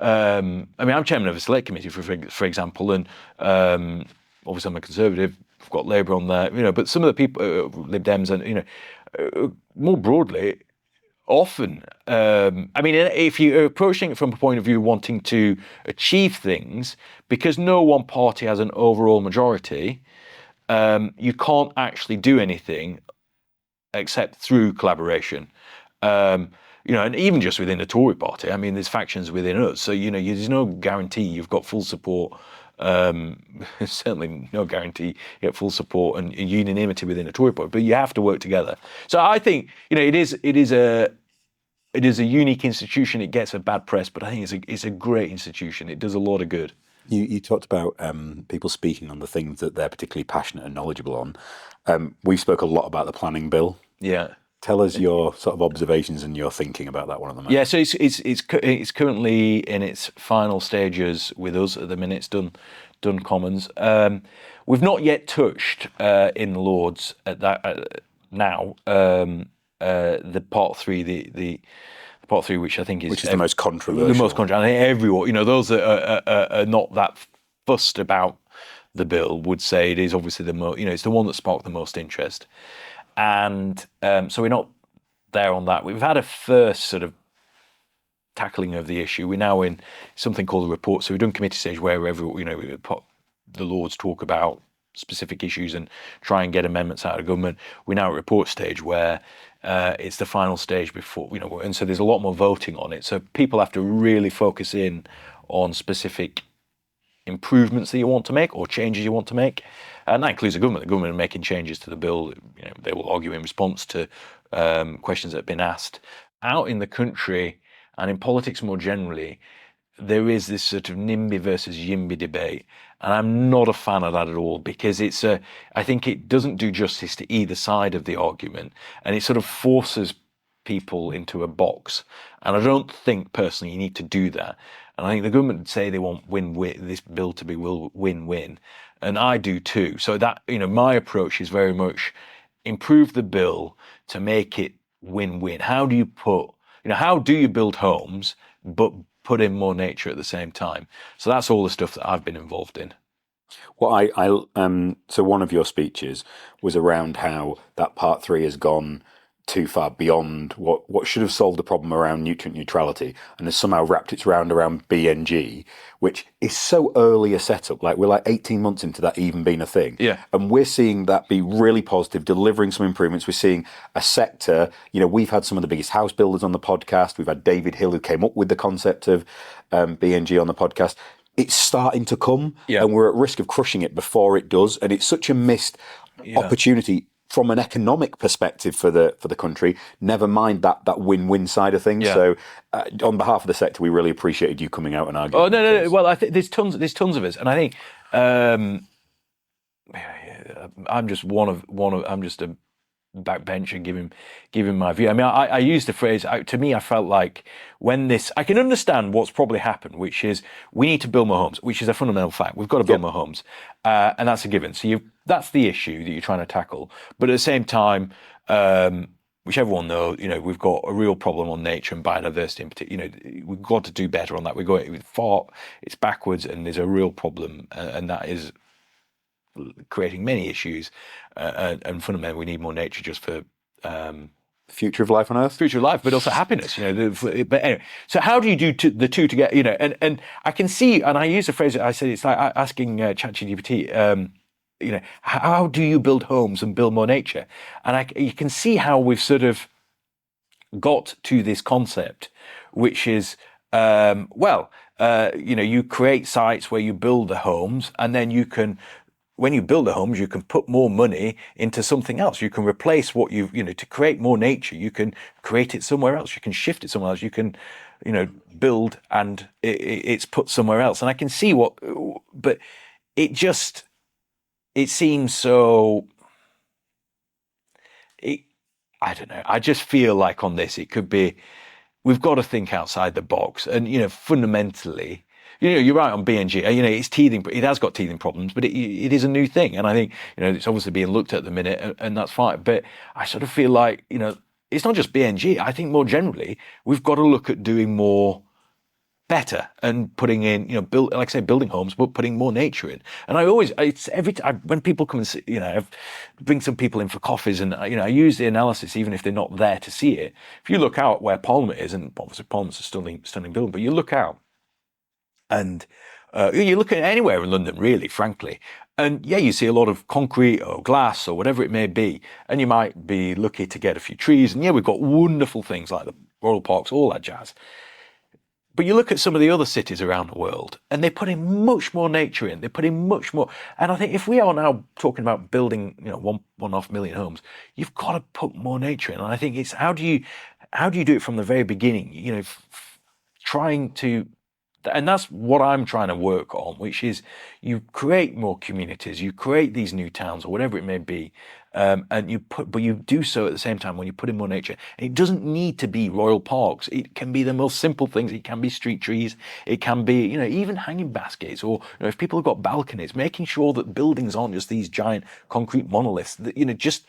I mean, I'm chairman of a select committee for example, and obviously I'm a Conservative. I've got Labour on there, but some of the people, Lib Dems, and more broadly. Often, I mean, if you're approaching it from a point of view wanting to achieve things, because no one party has an overall majority, you can't actually do anything except through collaboration. And even just within the Tory party, I mean, there's factions within us, so there's no guarantee you've got full support. Certainly no guarantee you get full support and unanimity within the Tory party, but you have to work together. So I think it is a unique institution. It gets a bad press, but I think it's a great institution. It does a lot of good. You talked about people speaking on the things that they're particularly passionate and knowledgeable on. We spoke a lot about the planning bill. Yeah. Tell us your sort of observations and your thinking about that one at the moment. Yeah, so it's currently in its final stages with us at the minute. It's done Commons. We've not yet touched in the Lords at that now. The part three, the part three, which I think is the most controversial. The most controversial. I think everyone, those that are not that fussed about the bill would say it is obviously the most, it's the one that sparked the most interest, and so we're not there on that. We've had a first sort of tackling of the issue. We're now in something called a report. So we've done committee stage where the Lords talk about specific issues and try and get amendments out of government. We're now at report stage where it's the final stage before, and so there's a lot more voting on it. So people have to really focus in on specific improvements that you want to make or changes you want to make. And that includes the government. The government are making changes to the bill. They will argue in response to questions that have been asked. Out in the country and in politics more generally, there is this sort of NIMBY versus YIMBY debate. And I'm not a fan of that at all, because I think it doesn't do justice to either side of the argument, and it sort of forces people into a box. And I don't think personally you need to do that. And I think the government would say they want win-win, this bill to be win-win, and I do too. So that, my approach is very much improve the bill to make it win-win. How do you build homes but put in more nature at the same time? So that's all the stuff that I've been involved in. Well, so one of your speeches was around how that part 3 has gone too far beyond what should have solved the problem around nutrient neutrality, and has somehow wrapped its round around BNG, which is so early a setup. Like, we're like 18 months into that even being a thing. Yeah. And we're seeing that be really positive, delivering some improvements. We're seeing a sector, we've had some of the biggest house builders on the podcast. We've had David Hill, who came up with the concept of BNG, on the podcast. It's starting to come, and we're at risk of crushing it before it does. And it's such a missed opportunity from an economic perspective for the country. Never mind that win-win side of things. So, on behalf of the sector, we really appreciated you coming out and arguing. Oh no. Well, I think there's tons of us, and I think I'm just I'm just a backbencher giving my view. I mean, I used the phrase. To me, I felt like I can understand what's probably happened, which is we need to build more homes, which is a fundamental fact. We've got to build more homes, and that's a given. So that's the issue that you're trying to tackle. But at the same time, which everyone knows, we've got a real problem on nature and biodiversity in particular. We've got to do better on that. It's backwards, and there's a real problem, and that is creating many issues, and fundamentally we need more nature just for future of life on Earth, but also happiness. But anyway, so how do you do the two together? And I can see, and I use the phrase that I said, it's like asking ChatGPT, how do you build homes and build more nature? And you can see how we've sort of got to this concept, which is you create sites where you build the homes, and then when you build the homes, you can put more money into something else. You can replace what to create more nature. You can create it somewhere else. You can shift it somewhere else. You can, build and it's put somewhere else. And I can see but it seems so, I don't know. I just feel like on this, it could be, we've got to think outside the box. And, fundamentally, you're right on BNG. It's teething. It has got teething problems, but it is a new thing, and I think it's obviously being looked at the minute, and that's fine. But I sort of feel like it's not just BNG. I think more generally, we've got to look at doing more better and putting in, building homes, but putting more nature in. And when people come and see, I bring some people in for coffees, and I use the analysis, even if they're not there to see it. If you look out where Parliament is, and obviously Parliament's a stunning building, but you look out. And you look at anywhere in London, really, frankly, and you see a lot of concrete or glass or whatever it may be, and you might be lucky to get a few trees. And we've got wonderful things like the Royal Parks, all that jazz. But you look at some of the other cities around the world, and they put in much more nature in. They put in much more. And I think if we are now talking about building, 1.5 million homes, you've got to put more nature in. And I think it's how do you do it from the very beginning? Trying to And that's what I'm trying to work on, which is you create more communities, you create these new towns or whatever it may be, but you do so at the same time when you put in more nature. And it doesn't need to be royal parks. It can be the most simple things. It can be street trees. It can be, even hanging baskets, or if people have got balconies, making sure that buildings aren't just these giant concrete monoliths. Just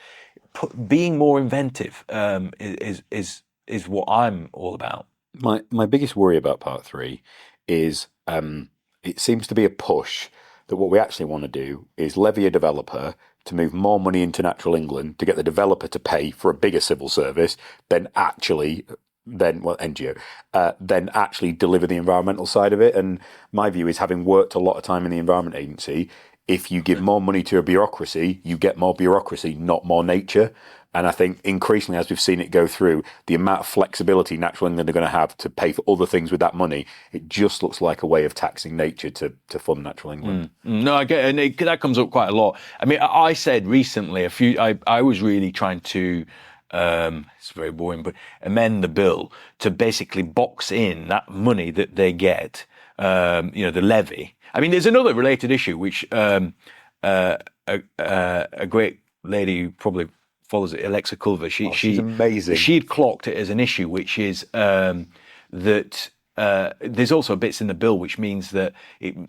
being more inventive is what I'm all about. My biggest worry about part three is it seems to be a push that what we actually want to do is levy a developer to move more money into natural England to get the developer to pay for a bigger civil service than actually NGO, then actually deliver the environmental side of it. And my view is, having worked a lot of time in the Environment Agency, if you give more money to a bureaucracy, you get more bureaucracy, not more nature. And I think increasingly, as we've seen it go through, the amount of flexibility Natural England are going to have to pay for other things with that money, it just looks like a way of taxing nature to fund Natural England. No, I get it, and that comes up quite a lot. I mean, I said recently, I was really trying to, it's very boring, but amend the bill to basically box in that money that they get, the levy. I mean, there's another related issue, which a great lady who probably follows it, Alexa Culver, she's amazing. She'd clocked it as an issue, which is that there's also bits in the bill which means that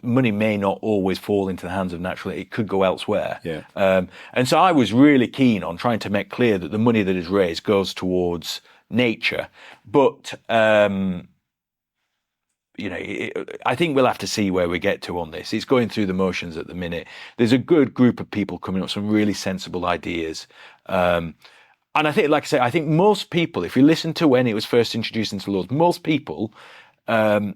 money may not always fall into the hands of natural. It could go elsewhere. Yeah. And so I was really keen on trying to make clear that the money that is raised goes towards nature, but. I think we'll have to see where we get to on this. It's going through the motions at the minute. There's a good group of people coming up with some really sensible ideas. And I think, like I say, I think most people, if you listen to when it was first introduced into laws, most people,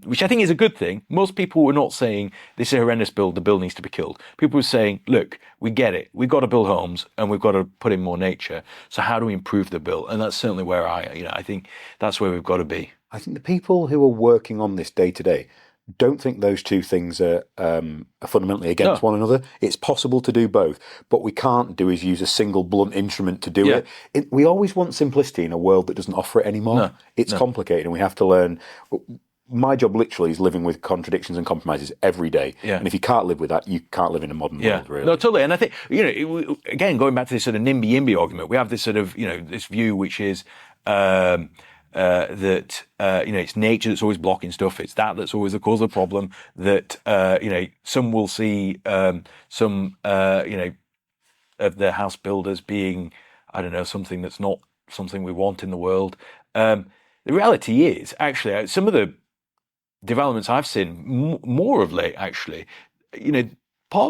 which I think is a good thing, most people were not saying, this is a horrendous bill, the bill needs to be killed. People were saying, look, we get it. We've got to build homes and we've got to put in more nature. So how do we improve the bill? And that's certainly where I think that's where we've got to be. I think the people who are working on this day to day don't think those two things are fundamentally against one another. It's possible to do both. What we can't do is use a single blunt instrument to do it. We always want simplicity in a world that doesn't offer it anymore. It's complicated, and we have to learn. My job literally is living with contradictions and compromises every day. Yeah. And if you can't live with that, you can't live in a modern world, really. No, totally. And I think, again, going back to this sort of NIMBY-YIMBY argument, we have this sort of, this view which is that it's nature that's always blocking stuff. It's that's always the cause of the problem. That some will see some of the house builders being, I don't know, something that's not something we want in the world. The reality is, actually, some of the developments I've seen more of late, actually,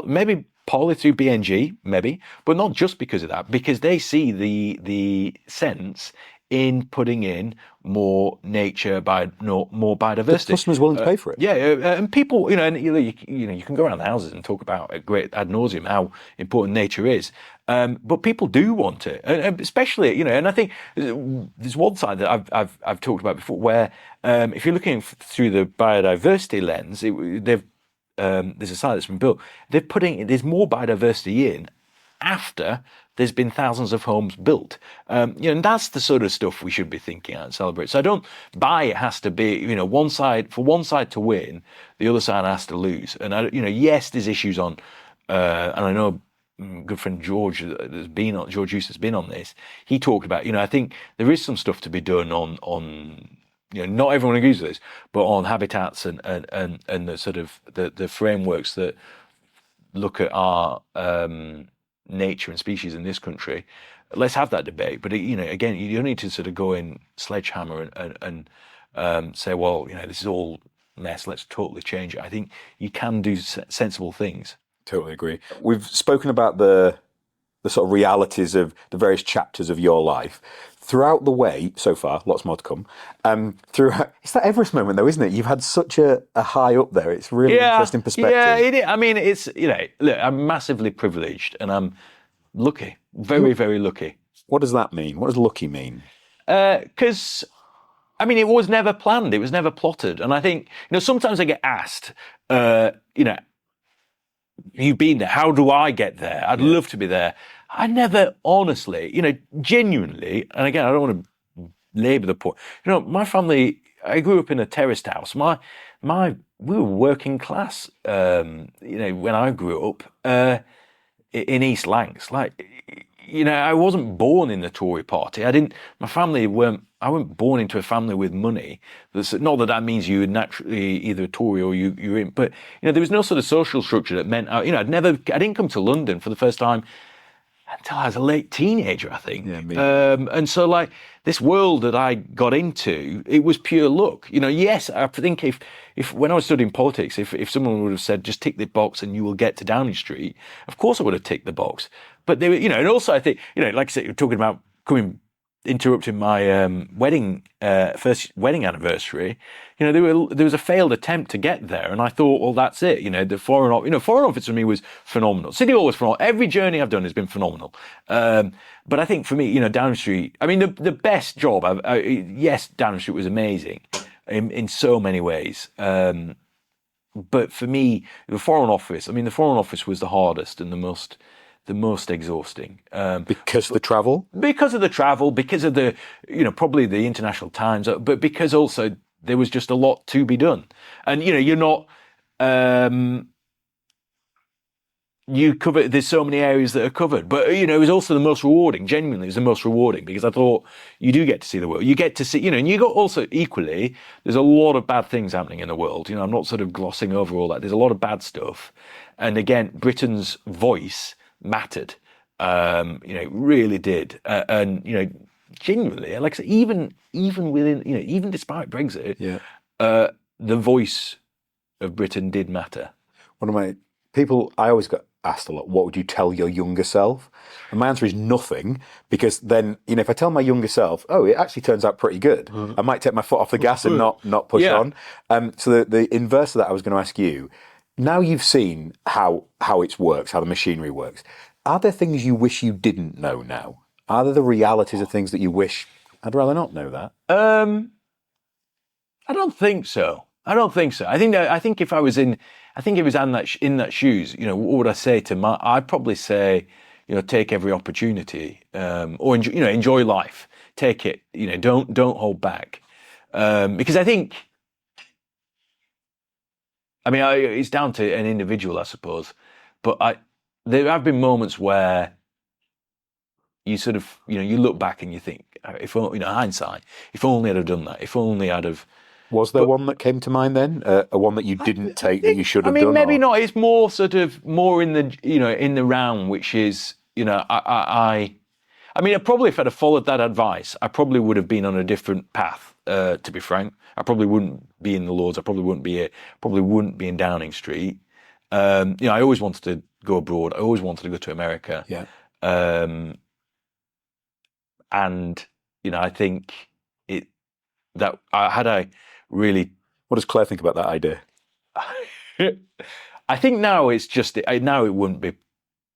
maybe partly through BNG, maybe, but not just because of that, because they see the sense in putting in more nature, more biodiversity. The customer's willing to pay for it. And people, you can go around the houses and talk about ad nauseum how important nature is. But people do want it, and especially, and I think there's one side that I've talked about before, where if you're looking through the biodiversity lens, there's a site that's been built. There's more biodiversity in after there's been thousands of homes built. And that's the sort of stuff we should be thinking at and celebrate. So I don't buy it has to be, one side to win, the other side has to lose. And yes, there's issues on, and I know good friend George Eustace has been on this. He talked about, I think there is some stuff to be done on not everyone agrees with this, but on habitats and the sort of the frameworks that look at our nature and species in this country. Let's have that debate. But again, you don't need to sort of go in sledgehammer and say, well, this is all mess. Let's totally change it. I think you can do sensible things. Totally agree. We've spoken about the sort of realities of the various chapters of your life. Throughout the way, so far, lots more to come. It's that Everest moment, though, isn't it? You've had such a high up there. It's really interesting perspective. Yeah, it is. I mean, it's look, I'm massively privileged, and I'm lucky, very, very lucky. What does that mean? What does lucky mean? Because, I mean, it was never planned. It was never plotted. And I think, sometimes I get asked, you've been there. How do I get there? I'd love to be there. I never honestly, genuinely, and again, I don't want to labour the point. My family, I grew up in a terraced house. We were working class. When I grew up in East Lancs, I wasn't born in the Tory party. My family weren't. I wasn't born into a family with money. Not that means you were naturally either a Tory or you're in. But there was no sort of social structure that meant. I didn't come to London for the first time until I was a late teenager, I think. Yeah, me. And so this world that I got into, it was pure luck. Yes, I think if when I was studying politics, if someone would have said, just tick the box and you will get to Downing Street, of course I would have ticked the box. But they were, and also I think, like I said, you're talking about interrupting my first wedding anniversary. There was a failed attempt to get there, and I thought, well, that's it. The foreign office for me was phenomenal. City Hall was phenomenal. Every journey I've done has been phenomenal. But I think for me, Downing Street. I mean, the best job. Yes, Downing Street was amazing in so many ways. But for me, the Foreign Office. I mean, the Foreign Office was the hardest and the most exhausting. Because the travel? Because of the travel, because of the, probably the international times, but because also there was just a lot to be done. And, you're not, there's so many areas that are covered, but, it was also the most rewarding, genuinely, it was the most rewarding because I thought you do get to see the world. You get to see, and you got also equally, there's a lot of bad things happening in the world. I'm not sort of glossing over all that. There's a lot of bad stuff. And again, Britain's voice mattered, it really did, and genuinely, like I say, even within, even despite Brexit, the voice of Britain did matter. One of my people, I always got asked a lot, what would you tell your younger self? And my answer is nothing, because then, if I tell my younger self, oh, it actually turns out pretty good, I might take my foot off the gas and not push on. So the inverse of that, I was going to ask you. Now you've seen how it works, how the machinery works. Are there things you wish you didn't know now? Are there the realities of things that you wish, I'd rather not know that? I don't think so. I think if I was in that shoes, what would I say to I'd probably say, take every opportunity, or enjoy life. Take it, don't hold back, because I think. I mean, it's down to an individual, I suppose. But there have been moments where you sort of, you look back and you think, if hindsight, if only I'd have done that, if only I'd have. Was there one that came to mind then? A one that you didn't take that you should have done? I mean, maybe not. It's more sort of in the, in the round, which is, I mean, probably if I'd have followed that advice, I probably would have been on a different path. To be frank, I probably wouldn't be in the Lords. I probably wouldn't be in Downing Street. I always wanted to go abroad. I always wanted to go to America. Yeah. And I think that I really. What does Claire think about that idea? I think now it's just now it wouldn't be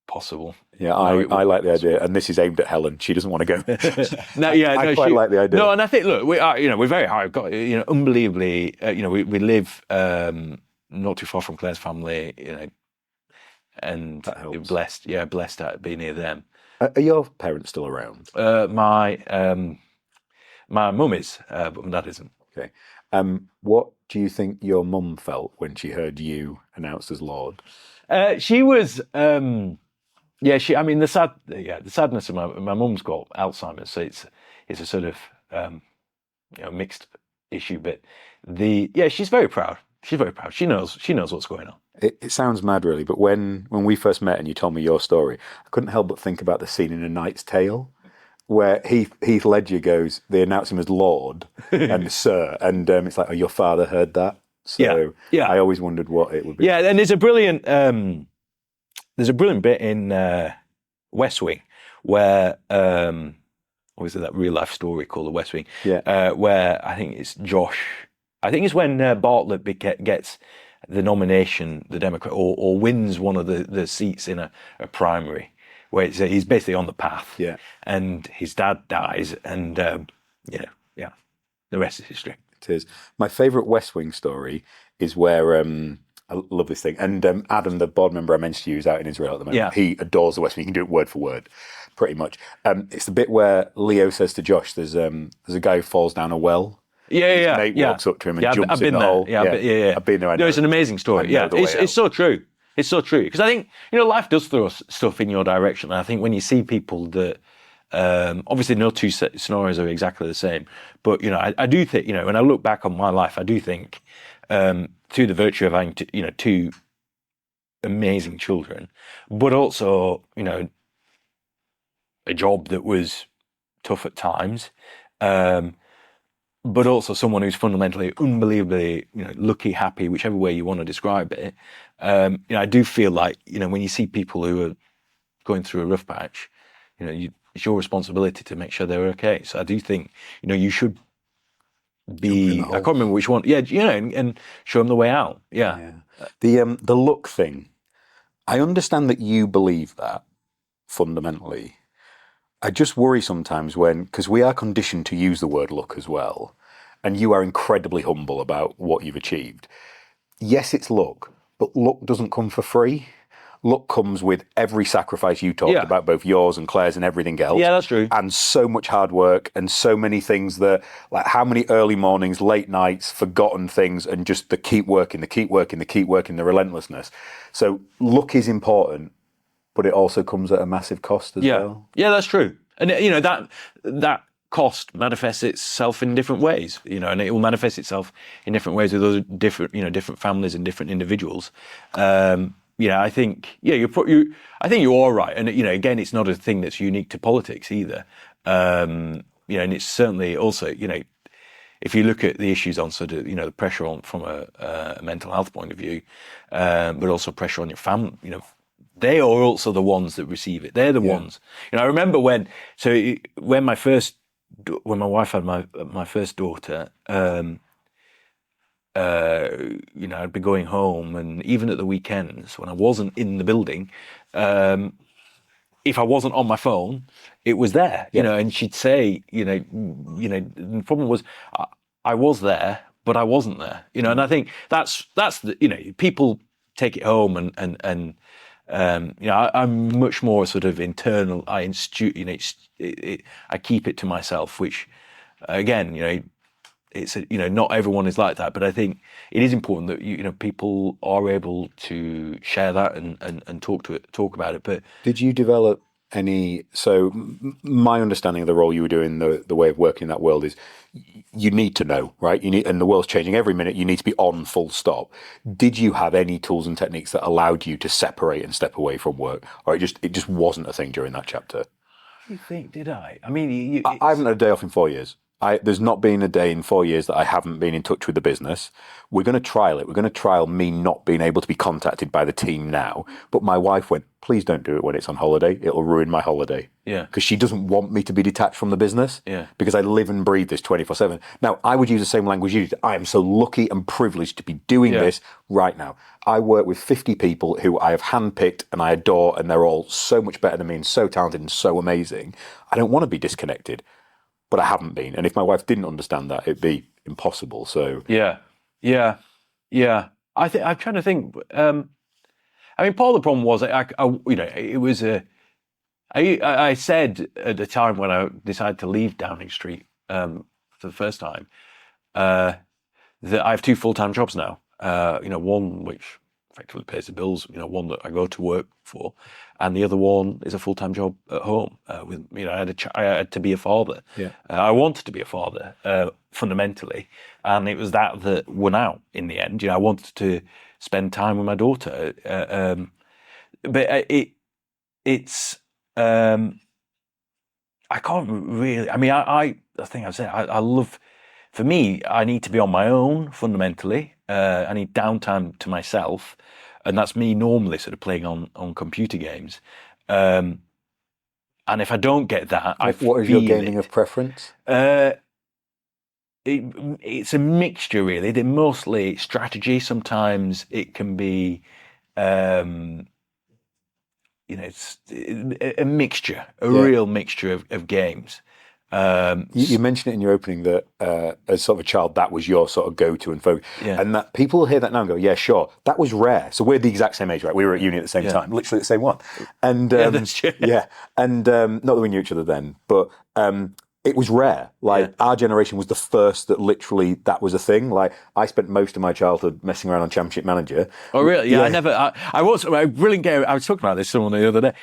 possible. Yeah, I like the idea, and this is aimed at Helen. She doesn't want to go. I quite like the idea. No, and I think we are, we're very high. We've got, unbelievably, we live not too far from Claire's family, and blessed at being near them. Are your parents still around? My mum is, but my dad isn't. Okay. What do you think your mum felt when she heard you announced as Lord? She was. I mean, the sadness of my mum's got Alzheimer's, so it's a sort of mixed issue. But she's very proud. She's very proud. She knows what's going on. It sounds mad, really, but when we first met and you told me your story, I couldn't help but think about the scene in A Knight's Tale, where Heath Ledger goes, they announce him as Lord and Sir, and it's like, oh, your father heard that. So I always wondered what it would be. Yeah, and there's a brilliant bit in West Wing where obviously that real life story called The West Wing. Yeah. Where I think it's Josh. I think it's when Bartlett gets the nomination, the Democrat, or wins one of the seats in a primary, where he's basically on the path. Yeah. And his dad dies, and the rest is history. It is. My favourite West Wing story is where I love this thing. And Adam, the board member I mentioned to you, is out in Israel at the moment. Yeah. He adores the West Wing. He can do it word for word, pretty much. It's the bit where Leo says to Josh, "There's a guy who falls down a well, Yeah. His mate walks up to him and jumps I've been in the there. hole. Yeah, yeah. I've been there. I know. No, it's an amazing story. I know Yeah, the way it's so true. It's so true because I think life does throw stuff in your direction. And I think when you see people that obviously no two scenarios are exactly the same, but I do think when I look back on my life, I do think through the virtue of having two amazing children, but also a job that was tough at times. But also someone who's fundamentally, unbelievably, lucky, happy, whichever way you want to describe it. I do feel like, when you see people who are going through a rough patch, it's your responsibility to make sure they're okay. So I do think, you should be. I can't remember which one. Yeah, and show them the way out. Yeah. The luck thing. I understand that you believe that fundamentally. I just worry sometimes because we are conditioned to use the word luck as well, and you are incredibly humble about what you've achieved. Yes, it's luck, but luck doesn't come for free. Luck comes with every sacrifice you talked about, both yours and Claire's and everything else. Yeah, that's true. And so much hard work and so many things that, like how many early mornings, late nights, forgotten things, and just the keep working, the relentlessness. So luck is important, but it also comes at a massive cost as well. Yeah, that's true. And that cost manifests itself in different ways, and it will manifest itself in different ways with other different families and different individuals. I think I think you're all right. And again, it's not a thing that's unique to politics either. And it's certainly also if you look at the issues on sort of the pressure on from a mental health point of view, but also pressure on your family, they are also the ones that receive it. They're the ones. I remember when my wife had my first daughter, I'd be going home, and even at the weekends when I wasn't in the building, if I wasn't on my phone, it was there. And she'd say, the problem was I was there, but I wasn't there. And I think that's the people take it home and I'm much more sort of internal. I keep it to myself, which again, it's not everyone is like that, but I think it is important that people are able to share that and talk about it. But did you develop any? So my understanding of the role you were doing, the way of working in that world is you need to know, right? And the world's changing every minute. You need to be on full stop. Did you have any tools and techniques that allowed you to separate and step away from work, or it just wasn't a thing during that chapter? You think? Did I? I mean, I haven't had a day off in 4 years. There's not been a day in 4 years that I haven't been in touch with the business. We're going to trial it. We're going to trial me not being able to be contacted by the team now. But my wife went, please don't do it when it's on holiday. It'll ruin my holiday. Yeah. Because she doesn't want me to be detached from the business. Yeah. Because I live and breathe this 24/7. Now, I would use the same language you did. I am so lucky and privileged to be doing this right now. I work with 50 people who I have handpicked and I adore, and they're all so much better than me and so talented and so amazing. I don't want to be disconnected. But I haven't been, and if my wife didn't understand that, it'd be impossible. So yeah. I'm trying to think. I mean, part of the problem was it was I said at the time when I decided to leave Downing Street for the first time that I have two full-time jobs now. One which effectively pays the bills. One that I go to work for, and the other one is a full-time job at home. I had to be a father. Yeah. I wanted to be a father fundamentally, and it was that won out in the end. I wanted to spend time with my daughter, but it's. I can't really. I mean, I think I've said I love. For me, I need to be on my own fundamentally. I need downtime to myself, and that's me normally sort of playing on computer games. And if I don't get that, what is your gaming of preference? It's a mixture, really. They're mostly strategy. Sometimes it can be, it's a mixture, real mixture of games. You mentioned it in your opening that as sort of a child, that was your sort of go-to and focus. Yeah. And that people hear that now and go, yeah, sure. That was rare. So we're the exact same age, right? We were at uni at the same time, literally the same one. And that's true. and not that we knew each other then, but it was rare. Like our generation was the first that literally that was a thing. Like I spent most of my childhood messing around on Championship Manager. Oh, really? Yeah, I was a brilliant game. I was talking about this to someone the other day.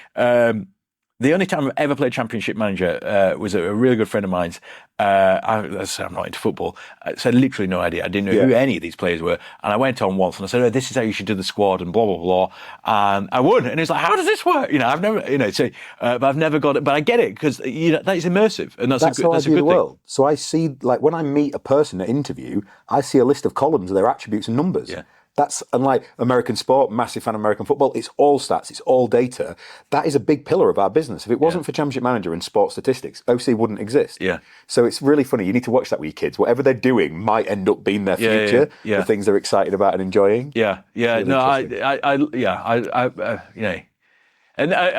The only time I've ever played Championship Manager was a really good friend of mine's. I'm not into football, so I had literally no idea. I didn't know who any of these players were. And I went on once and I said, this is how you should do the squad and blah, blah, blah. And I won. And he's like, how does this work? I've never, but I've never got it. But I get it because, that is immersive. And that's a good thing. World. So I see, like, when I meet a person at interview, I see a list of columns of their attributes and numbers. Yeah. That's unlike American sport, massive fan of American football. It's all stats, it's all data. That is a big pillar of our business. If it wasn't for Championship Manager and sports statistics, OC wouldn't exist. Yeah. So it's really funny. You need to watch that with your kids. Whatever they're doing might end up being their future, the things they're excited about and enjoying. Yeah, yeah. Really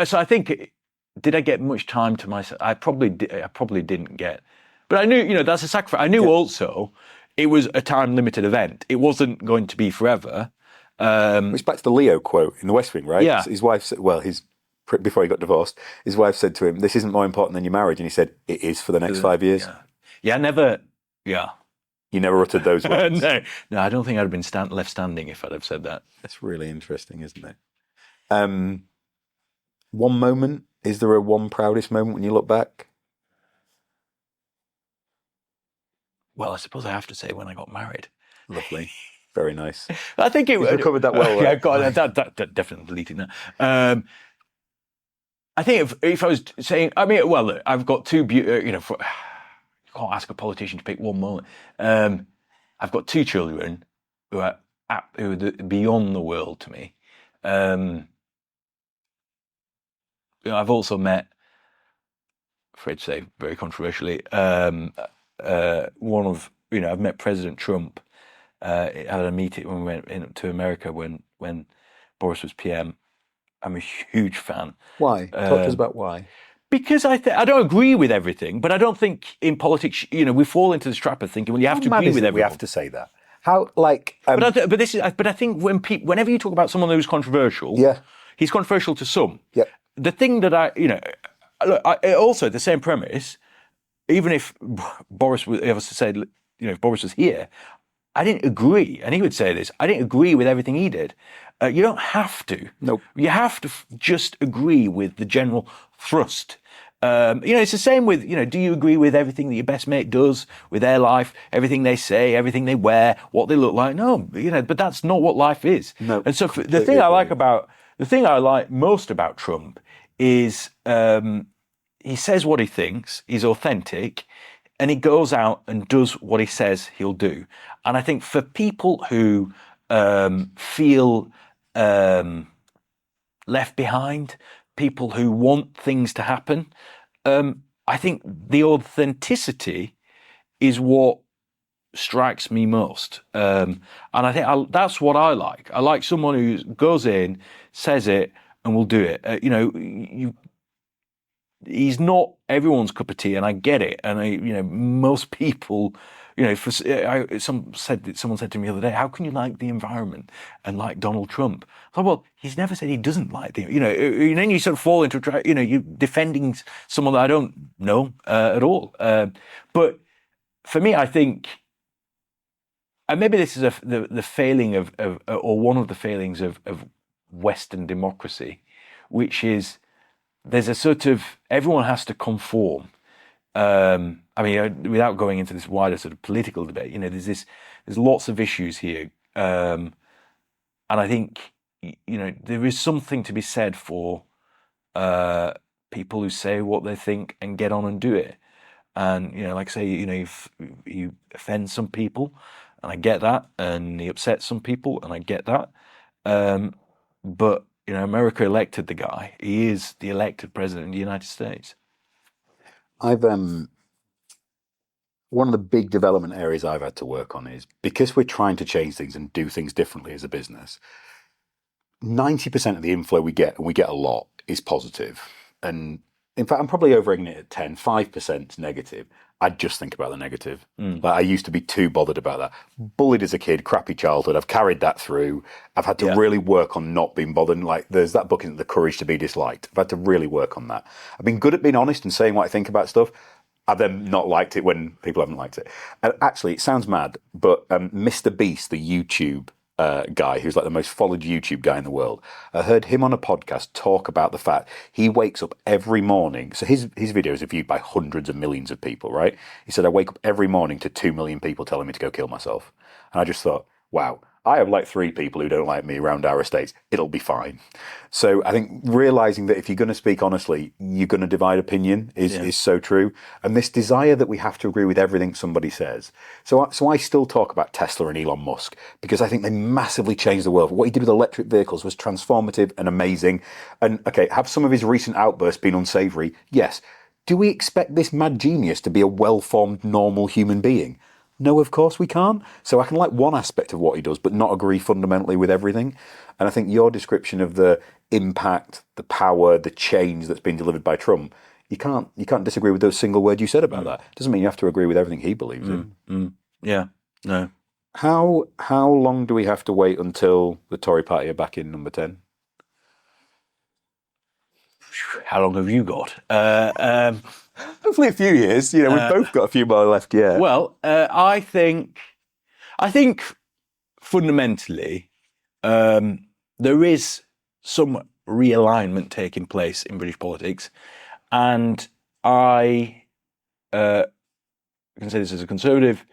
So I think, did I get much time to myself? I probably didn't get. But I knew, that's a sacrifice. I knew also it was a time-limited event. It wasn't going to be forever. Which back to the Leo quote in The West Wing, right? Yeah. His wife said, before he got divorced, his wife said to him, "This isn't more important than your marriage," and he said, "It is for the next 5 years." Yeah, never. Yeah. You never uttered those words. No, I don't think I'd have been left standing if I'd have said that. That's really interesting, isn't it? One moment. Is there one proudest moment when you look back? Well, I suppose I have to say when I got married. Lovely. Very nice. I think it recovered that well. Yeah, that definitely deleting that. I think if I was saying, look, I've got two you can't ask a politician to pick one moment. I've got two children who are beyond the world to me. I've also met, afraid to say, very controversially, I've met President Trump. I had a meeting when we went to America when Boris was PM. I'm a huge fan. Why? Talk to us about why. Because I don't agree with everything, but I don't think in politics, we fall into this trap of thinking, well, you have to agree with everything. We have to say that. How, like... But I think whenever you talk about someone who's controversial, he's controversial to some. Yeah. The thing that also the same premise, even if Boris was, if Boris was here, I didn't agree, and he would say this, I didn't agree with everything he did. You don't have to. Nope. You have to just agree with the general thrust. It's the same with, do you agree with everything that your best mate does with their life, everything they say, everything they wear, what they look like? No, but that's not what life is. No. And so the thing I like most about Trump is he says what he thinks, he's authentic, and he goes out and does what he says he'll do. And I think for people who feel left behind, people who want things to happen, I think the authenticity is what strikes me most. And I think that's what I like. I like someone who goes in, says it, and will do it. He's not everyone's cup of tea, and I get it. And most people, someone said to me the other day, "How can you like the environment and like Donald Trump?" I thought, well, he's never said he doesn't like the, and then you sort of fall into, you're defending someone that I don't know at all. But for me, I think, and maybe this is the failing of or one of the failings of Western democracy, which is there's a sort of, everyone has to conform. Without going into this wider sort of political debate, there's lots of issues here. And I think, there is something to be said for people who say what they think and get on and do it. And, like I say, you offend some people, and I get that, and he upsets some people, and I get that. But, America elected the guy. He is the elected president of the United States. One of the big development areas I've had to work on is, because we're trying to change things and do things differently as a business, 90% of the inflow we get, and we get a lot, is positive. And in fact, I'm probably over-egging it at 10, 5% is negative. I just think about the negative. Like, I used to be too bothered about that. Bullied as a kid, crappy childhood. I've carried that through. I've had to really work on not being bothered. Like, there's that book, The Courage to be Disliked. I've had to really work on that. I've been good at being honest and saying what I think about stuff. I've then not liked it when people haven't liked it. Actually, it sounds mad, but Mr. Beast, the YouTube guy, who's like the most followed YouTube guy in the world, I heard him on a podcast talk about the fact he wakes up every morning. So his videos are viewed by hundreds of millions of people, right? He said, I wake up every morning to 2 million people telling me to go kill myself. And I just thought, wow, I have like 3 people who don't like me around our estates. It'll be fine. So I think realizing that if you're going to speak honestly, you're going to divide opinion is so true. And this desire that we have to agree with everything somebody says. So I still talk about Tesla and Elon Musk because I think they massively changed the world. What he did with electric vehicles was transformative and amazing. And okay, have some of his recent outbursts been unsavory? Yes. Do we expect this mad genius to be a well-formed, normal human being? No, of course we can't. So I can like one aspect of what he does, but not agree fundamentally with everything. And I think your description of the impact, the power, the change that's been delivered by Trump, you can't disagree with those single word you said about that. Doesn't mean you have to agree with everything he believes in. Yeah, no. How long do we have to wait until the Tory party are back in number 10? How long have you got? Hopefully a few years. We've both got a few more left. Yeah. Well, I think fundamentally there is some realignment taking place in British politics, and I can say this as a Conservative.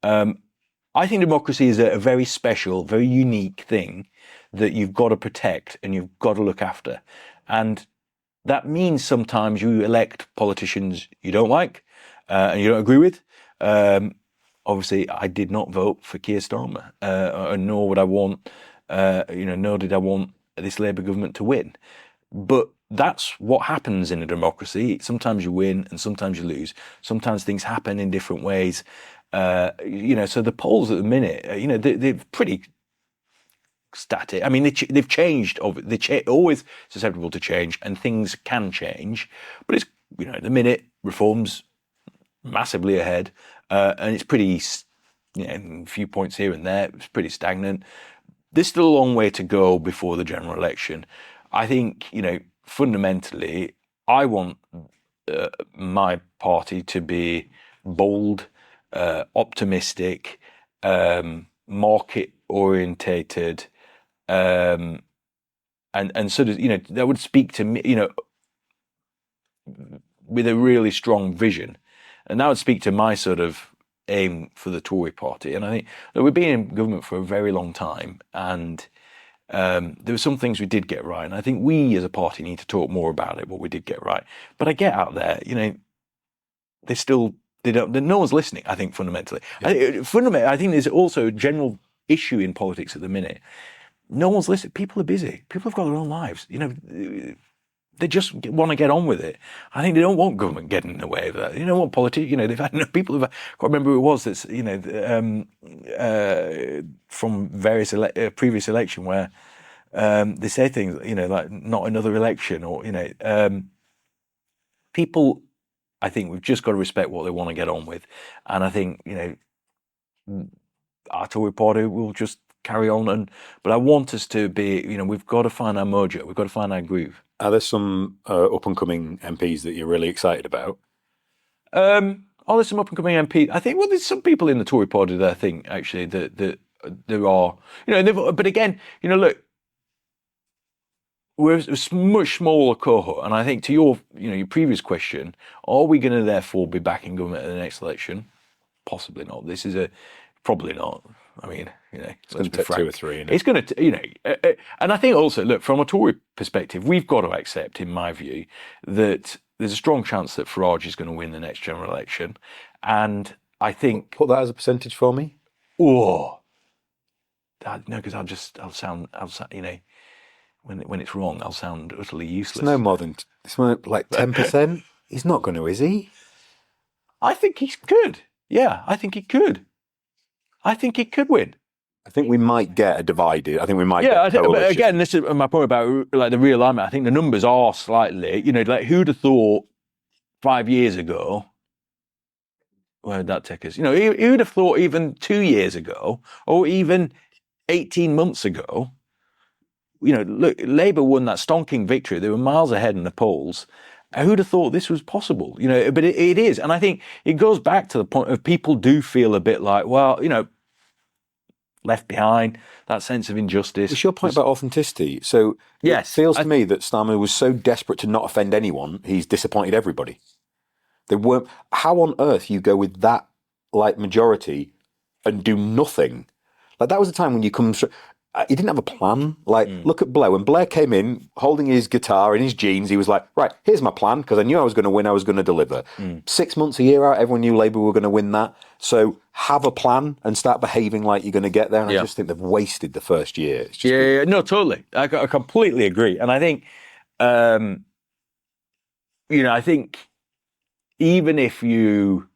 I think democracy is a very special, very unique thing that you've got to protect and you've got to look after, and that means sometimes you elect politicians you don't like and you don't agree with. Obviously, I did not vote for Keir Starmer, nor would I want, nor did I want this Labour government to win. But that's what happens in a democracy. Sometimes you win and sometimes you lose. Sometimes things happen in different ways. So the polls at the minute, they're pretty static. I mean, they've changed. They're always susceptible to change, and things can change. But it's at the minute reforms massively ahead, and it's pretty, a few points here and there. It's pretty stagnant. There's still a long way to go before the general election. I think fundamentally, I want my party to be bold, optimistic, market orientated. And sort of, that would speak to me, with a really strong vision. And that would speak to my sort of aim for the Tory party. And I think that we've been in government for a very long time. And there were some things we did get right. And I think we as a party need to talk more about it, what we did get right. But I get out there, no one's listening, I think, fundamentally. Yeah. I think there's also a general issue in politics at the minute. No one's listening. People are busy. People have got their own lives. They just want to get on with it. I think they don't want government getting in the way of that. They don't want politics. They've had people who've, I can't remember who it was that's, from various previous election where they say things, like not another election or, people, I think we've just got to respect what they want to get on with. And I think, our Tory party will just carry on. But I want us to be, we've got to find our mojo. We've got to find our groove. Are there some up-and-coming MPs that you're really excited about? There's some up-and-coming MPs. I think, there's some people in the Tory party that I think, actually, that there are, but again, look, we're a much smaller cohort. And I think to your previous question, are we going to therefore be back in government at the next election? Possibly not. Probably not. I mean, it's going to take 2 or 3. It's going to, and I think also, look, from a Tory perspective, we've got to accept, in my view, that there's a strong chance that Farage is going to win the next general election. And I think... Put that as a percentage for me. Oh. No, because I'll sound, when it's wrong, I'll sound utterly useless. It's no more than, it's more like 10%. He's not going to, is he? I think he could. Yeah, I think he could. I think he could win. I think we might get a divided. I think we might. Yeah, but again, this is my point about like the realignment. I think the numbers are slightly. Like who'd have thought 5 years ago? Where would that take us? Who'd have thought even 2 years ago, or even 18 months ago? Look, Labour won that stonking victory. They were miles ahead in the polls, who'd have thought this was possible? But it is. And I think it goes back to the point of people do feel a bit like, well, left behind, that sense of injustice. It's your point about authenticity. So yes, it feels to me that Starmer was so desperate to not offend anyone, he's disappointed everybody. They weren't. How on earth you go with that majority and do nothing? That was a time when you come. He didn't have a plan. Look at Blair. When Blair came in, holding his guitar in his jeans, he was like, right, here's my plan, because I knew I was going to win, I was going to deliver. 6 months, a year out, everyone knew Labour were going to win that. So have a plan and start behaving like you're going to get there. And I just think they've wasted the first year. It's just no, totally. I completely agree. And I think, I think even if you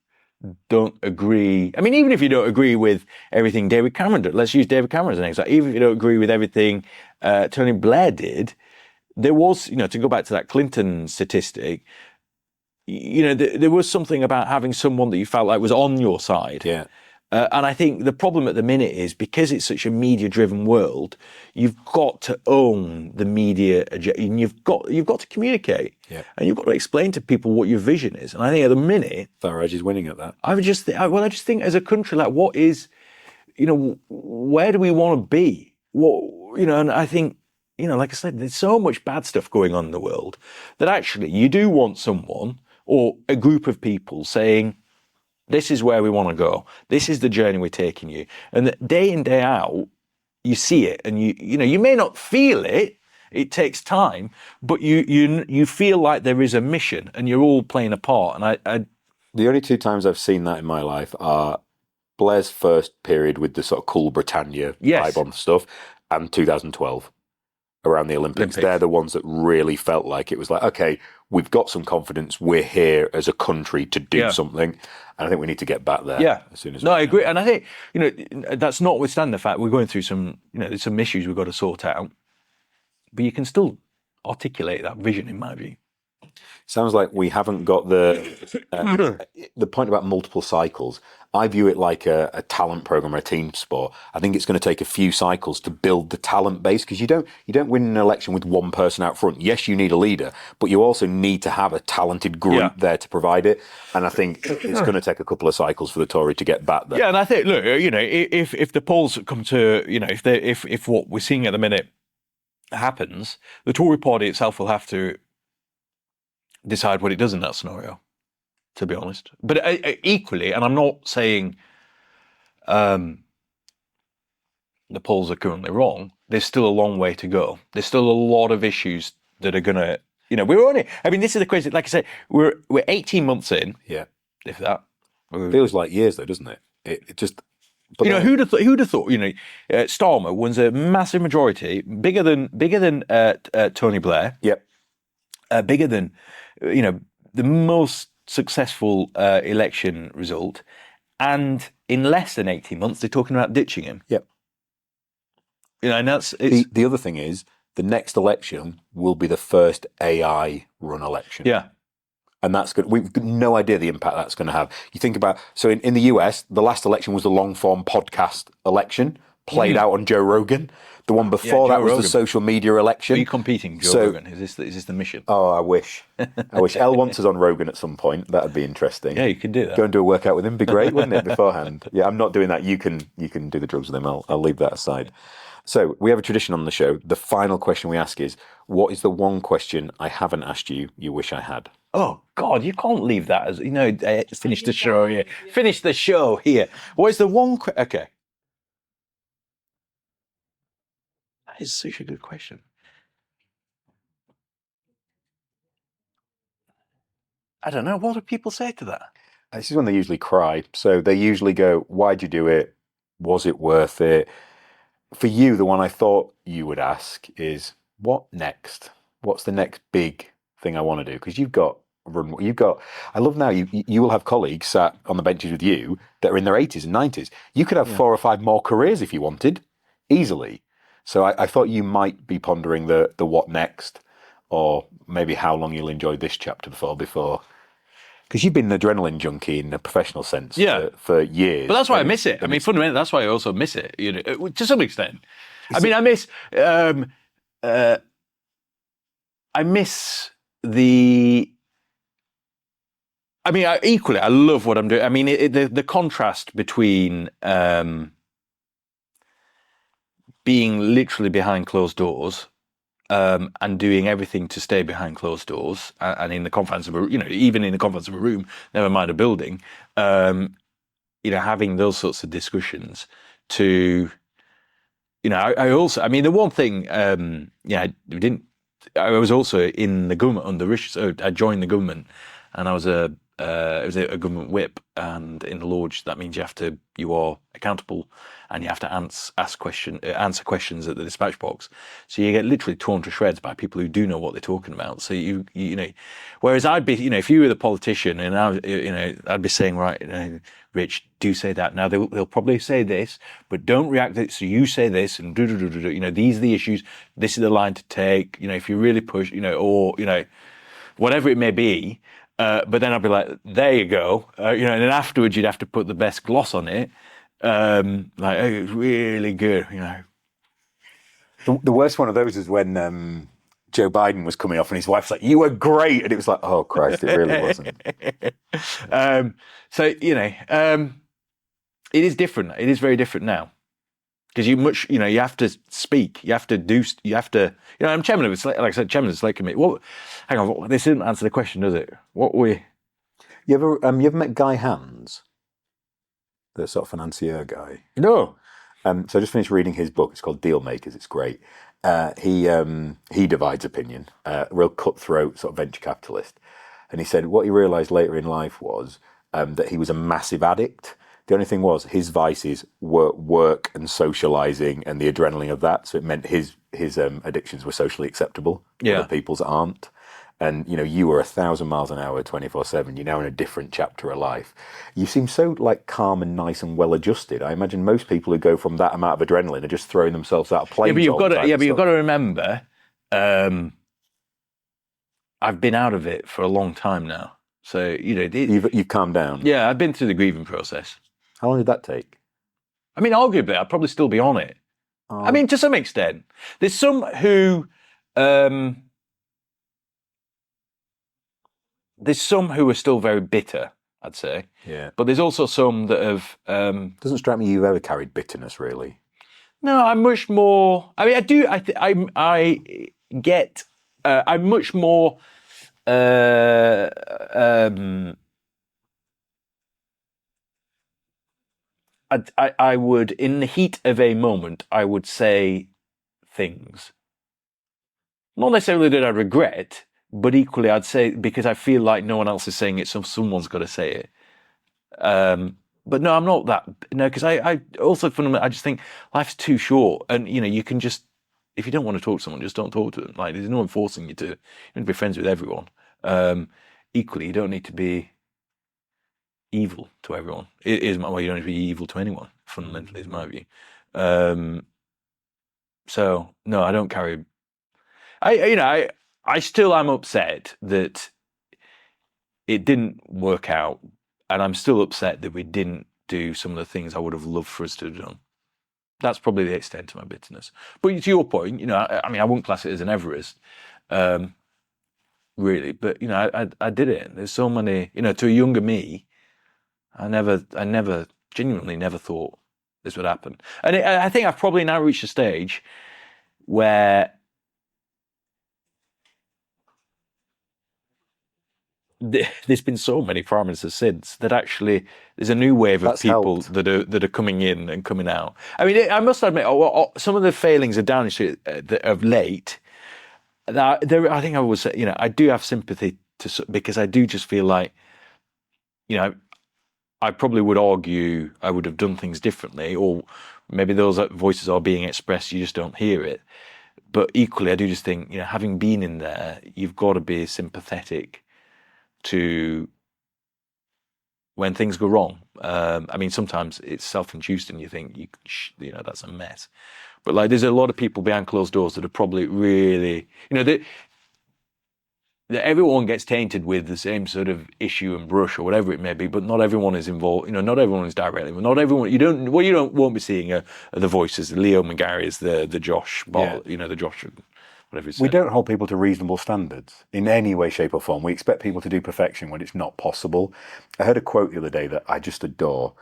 don't agree, even if you don't agree with everything David Cameron did, let's use David Cameron as an example, even if you don't agree with everything Tony Blair did, there was, to go back to that Clinton statistic, there was something about having someone that you felt like was on your side. Yeah. And I think the problem at the minute is because it's such a media-driven world, you've got to own the media, and you've got to communicate, and you've got to explain to people what your vision is. And I think at the minute, Farage is winning at that. I just think as a country, what is, where do we want to be? And I think, like I said, there's so much bad stuff going on in the world that actually you do want someone or a group of people saying, this is where we want to go. This is the journey we're taking you. And that day in, day out, you see it, and you may not feel it. It takes time, but you feel like there is a mission, and you're all playing a part. And the only two times I've seen that in my life are Blair's first period with the sort of cool Britannia vibe on stuff, and 2012 around the Olympics. They're the ones that really felt like it was like, okay, we've got some confidence. We're here as a country to do something. And I think we need to get back there as soon as we can. I agree. And I think, that's notwithstanding the fact we're going through some, there's some issues we've got to sort out. But you can still articulate that vision, in my view. Sounds like we haven't got the point about multiple cycles. I view it like a talent program or a team sport. I think it's going to take a few cycles to build the talent base, because you don't win an election with one person out front. Yes, you need a leader, but you also need to have a talented group there to provide it. And I think it's going to take a couple of cycles for the Tory to get back there. Yeah, and I think, look, if the polls come to, if what we're seeing at the minute happens, the Tory party itself will have to decide what it does in that scenario, to be honest. But equally, and I'm not saying the polls are currently wrong, there's still a long way to go. There's still a lot of issues that are going to, we're only, this is the crazy, like I say, we're 18 months in. Yeah. If that. Feels like years though, doesn't it? It just... But who'd have thought, Starmer wins a massive majority, bigger than Tony Blair. Yep. Bigger than, the most successful election result, and in less than 18 months they're talking about ditching him. Yep. And that's the other thing is the next election will be the first AI run election. Yeah. And that's good. We've got no idea the impact that's going to have. You think about, so in the US, the last election was the long form podcast election played out on Joe Rogan. The one before that was Rogan. The social media election. Are you competing, Joe Rogan? Is this the mission? Oh, I wish. I wish. Elle wants us on Rogan at some point. That'd be interesting. Yeah, you could do that. Go and do a workout with him. Be great, wouldn't it, beforehand? Yeah, I'm not doing that. You can do the drugs with him. I'll leave that aside. So we have a tradition on the show. The final question we ask is, what is the one question I haven't asked you wish I had? Oh, God, you can't leave that as, finish the show here. Finish the show here. What is the one... Okay. That is such a good question. I don't know. What do people say to that? This is when they usually cry. So they usually go, why'd you do it? Was it worth it? For you, the one I thought you would ask is, what next? What's the next big thing I want to do? Because I love now, you will have colleagues sat on the benches with you that are in their 80s and 90s. You could have 4 or 5 more careers if you wanted, easily. So I thought you might be pondering the what next, or maybe how long you'll enjoy this chapter before. Because you've been an adrenaline junkie in a professional sense for years. But that's why I miss it. Fundamentally, that's why I also miss it, to some extent. I miss the I mean, equally, I love what I'm doing. I mean, the contrast between being literally behind closed doors and doing everything to stay behind closed doors, and in the confines of a, even in the confines of a room, never mind a building, having those sorts of discussions to, I mean, the one thing, I was also in the government under Rishi, so I joined the government, and I was it was a government whip, and in the Lodge that means you are accountable, and you have to answer questions at the dispatch box. So you get literally torn to shreds by people who do know what they're talking about. So whereas I'd be, if you were the politician, and I'd be saying, right, Rich, do say that. Now they'll probably say this, but don't react to it. So you say this, and these are the issues. This is the line to take. If you really push, or whatever it may be. But then I'd be like, there you go. And then afterwards you'd have to put the best gloss on it. Like, oh, it's really good, The worst one of those is when Joe Biden was coming off and his wife's like, you were great. And it was like, oh, Christ, it really wasn't. So, it is different. It is very different now. Because you have to speak, you have to, I'm chairman of like I said, chairman of the Slate Committee. Hang on, this didn't answer the question, does it? You ever met Guy Hands? The sort of financier guy? No. So I just finished reading his book. It's called Deal Makers. It's great. He divides opinion, real cutthroat sort of venture capitalist. And he said what he realised later in life was that he was a massive addict. The only thing was his vices were work and socialising and the adrenaline of that. So it meant his addictions were socially acceptable. Yeah. Other people's aren't. And, you were 1,000 miles an hour, 24/7. You're now in a different chapter of life. You seem so like calm and nice and well adjusted. I imagine most people who go from that amount of adrenaline are just throwing themselves out of planes. You've got to remember, I've been out of it for a long time now. So, you've calmed down. Yeah, I've been through the grieving process. How long did that take? I mean, arguably, I'd probably still be on it. Oh. I mean, to some extent. There's some who... There's some who are still very bitter, I'd say. Yeah. But there's also some that have... Doesn't strike me you've ever carried bitterness, really. No, I'm much more... I mean, I do... I get... I'm much more... I would, in the heat of a moment, I would say things. Not necessarily that I regret, but equally I'd say because I feel like no one else is saying it, so someone's got to say it. But no, I'm not that. No, because I also fundamentally I just think life's too short, and you can just, if you don't want to talk to someone, just don't talk to them. Like there's no one forcing you to. You don't be friends with everyone. Equally, you don't need to be evil to everyone. It is well, you don't need to be evil to anyone. Fundamentally, is my view. So no, I don't carry. I still am upset that it didn't work out, and I'm still upset that we didn't do some of the things I would have loved for us to have done. That's probably the extent of my bitterness. But to your point, I mean, I wouldn't class it as an Everest, really. But I did it. There's so many, to a younger me, I genuinely never thought this would happen. And I think I've probably now reached a stage where there's been so many prime ministers since that actually there's a new wave of people that are coming in and coming out. I mean, I must admit, some of the failings of Downing Street of late, I think I would say, I do have sympathy because I do just feel like, I probably would argue I would have done things differently, or maybe those voices are being expressed, you just don't hear it. But equally, I do just think, having been in there, you've got to be sympathetic to when things go wrong. I mean, sometimes it's self-induced and you think, that's a mess. But like, there's a lot of people behind closed doors that are probably really, that everyone gets tainted with the same sort of issue and brush or whatever it may be, but not everyone is involved. Not everyone is directly. Not everyone. Won't be seeing are the voices, the Leo McGarry's, the Josh Ball, the Josh whatever it We said. don't hold people to reasonable standards in any way, shape, or form. We expect people to do perfection when it's not possible. I heard a quote the other day that I just adore.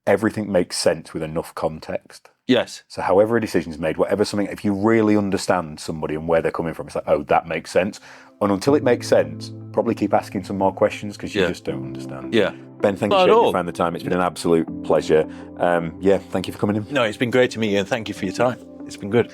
Everything makes sense with enough context. Yes. So however a decision is made, whatever something, if you really understand somebody and where they're coming from, it's like, oh, that makes sense. And until it makes sense, probably keep asking some more questions because you just don't understand. Yeah. Ben, thank you Not for at you all. found the time. It's been an absolute pleasure. Thank you for coming in. No, it's been great to meet you, and thank you for your time. It's been good.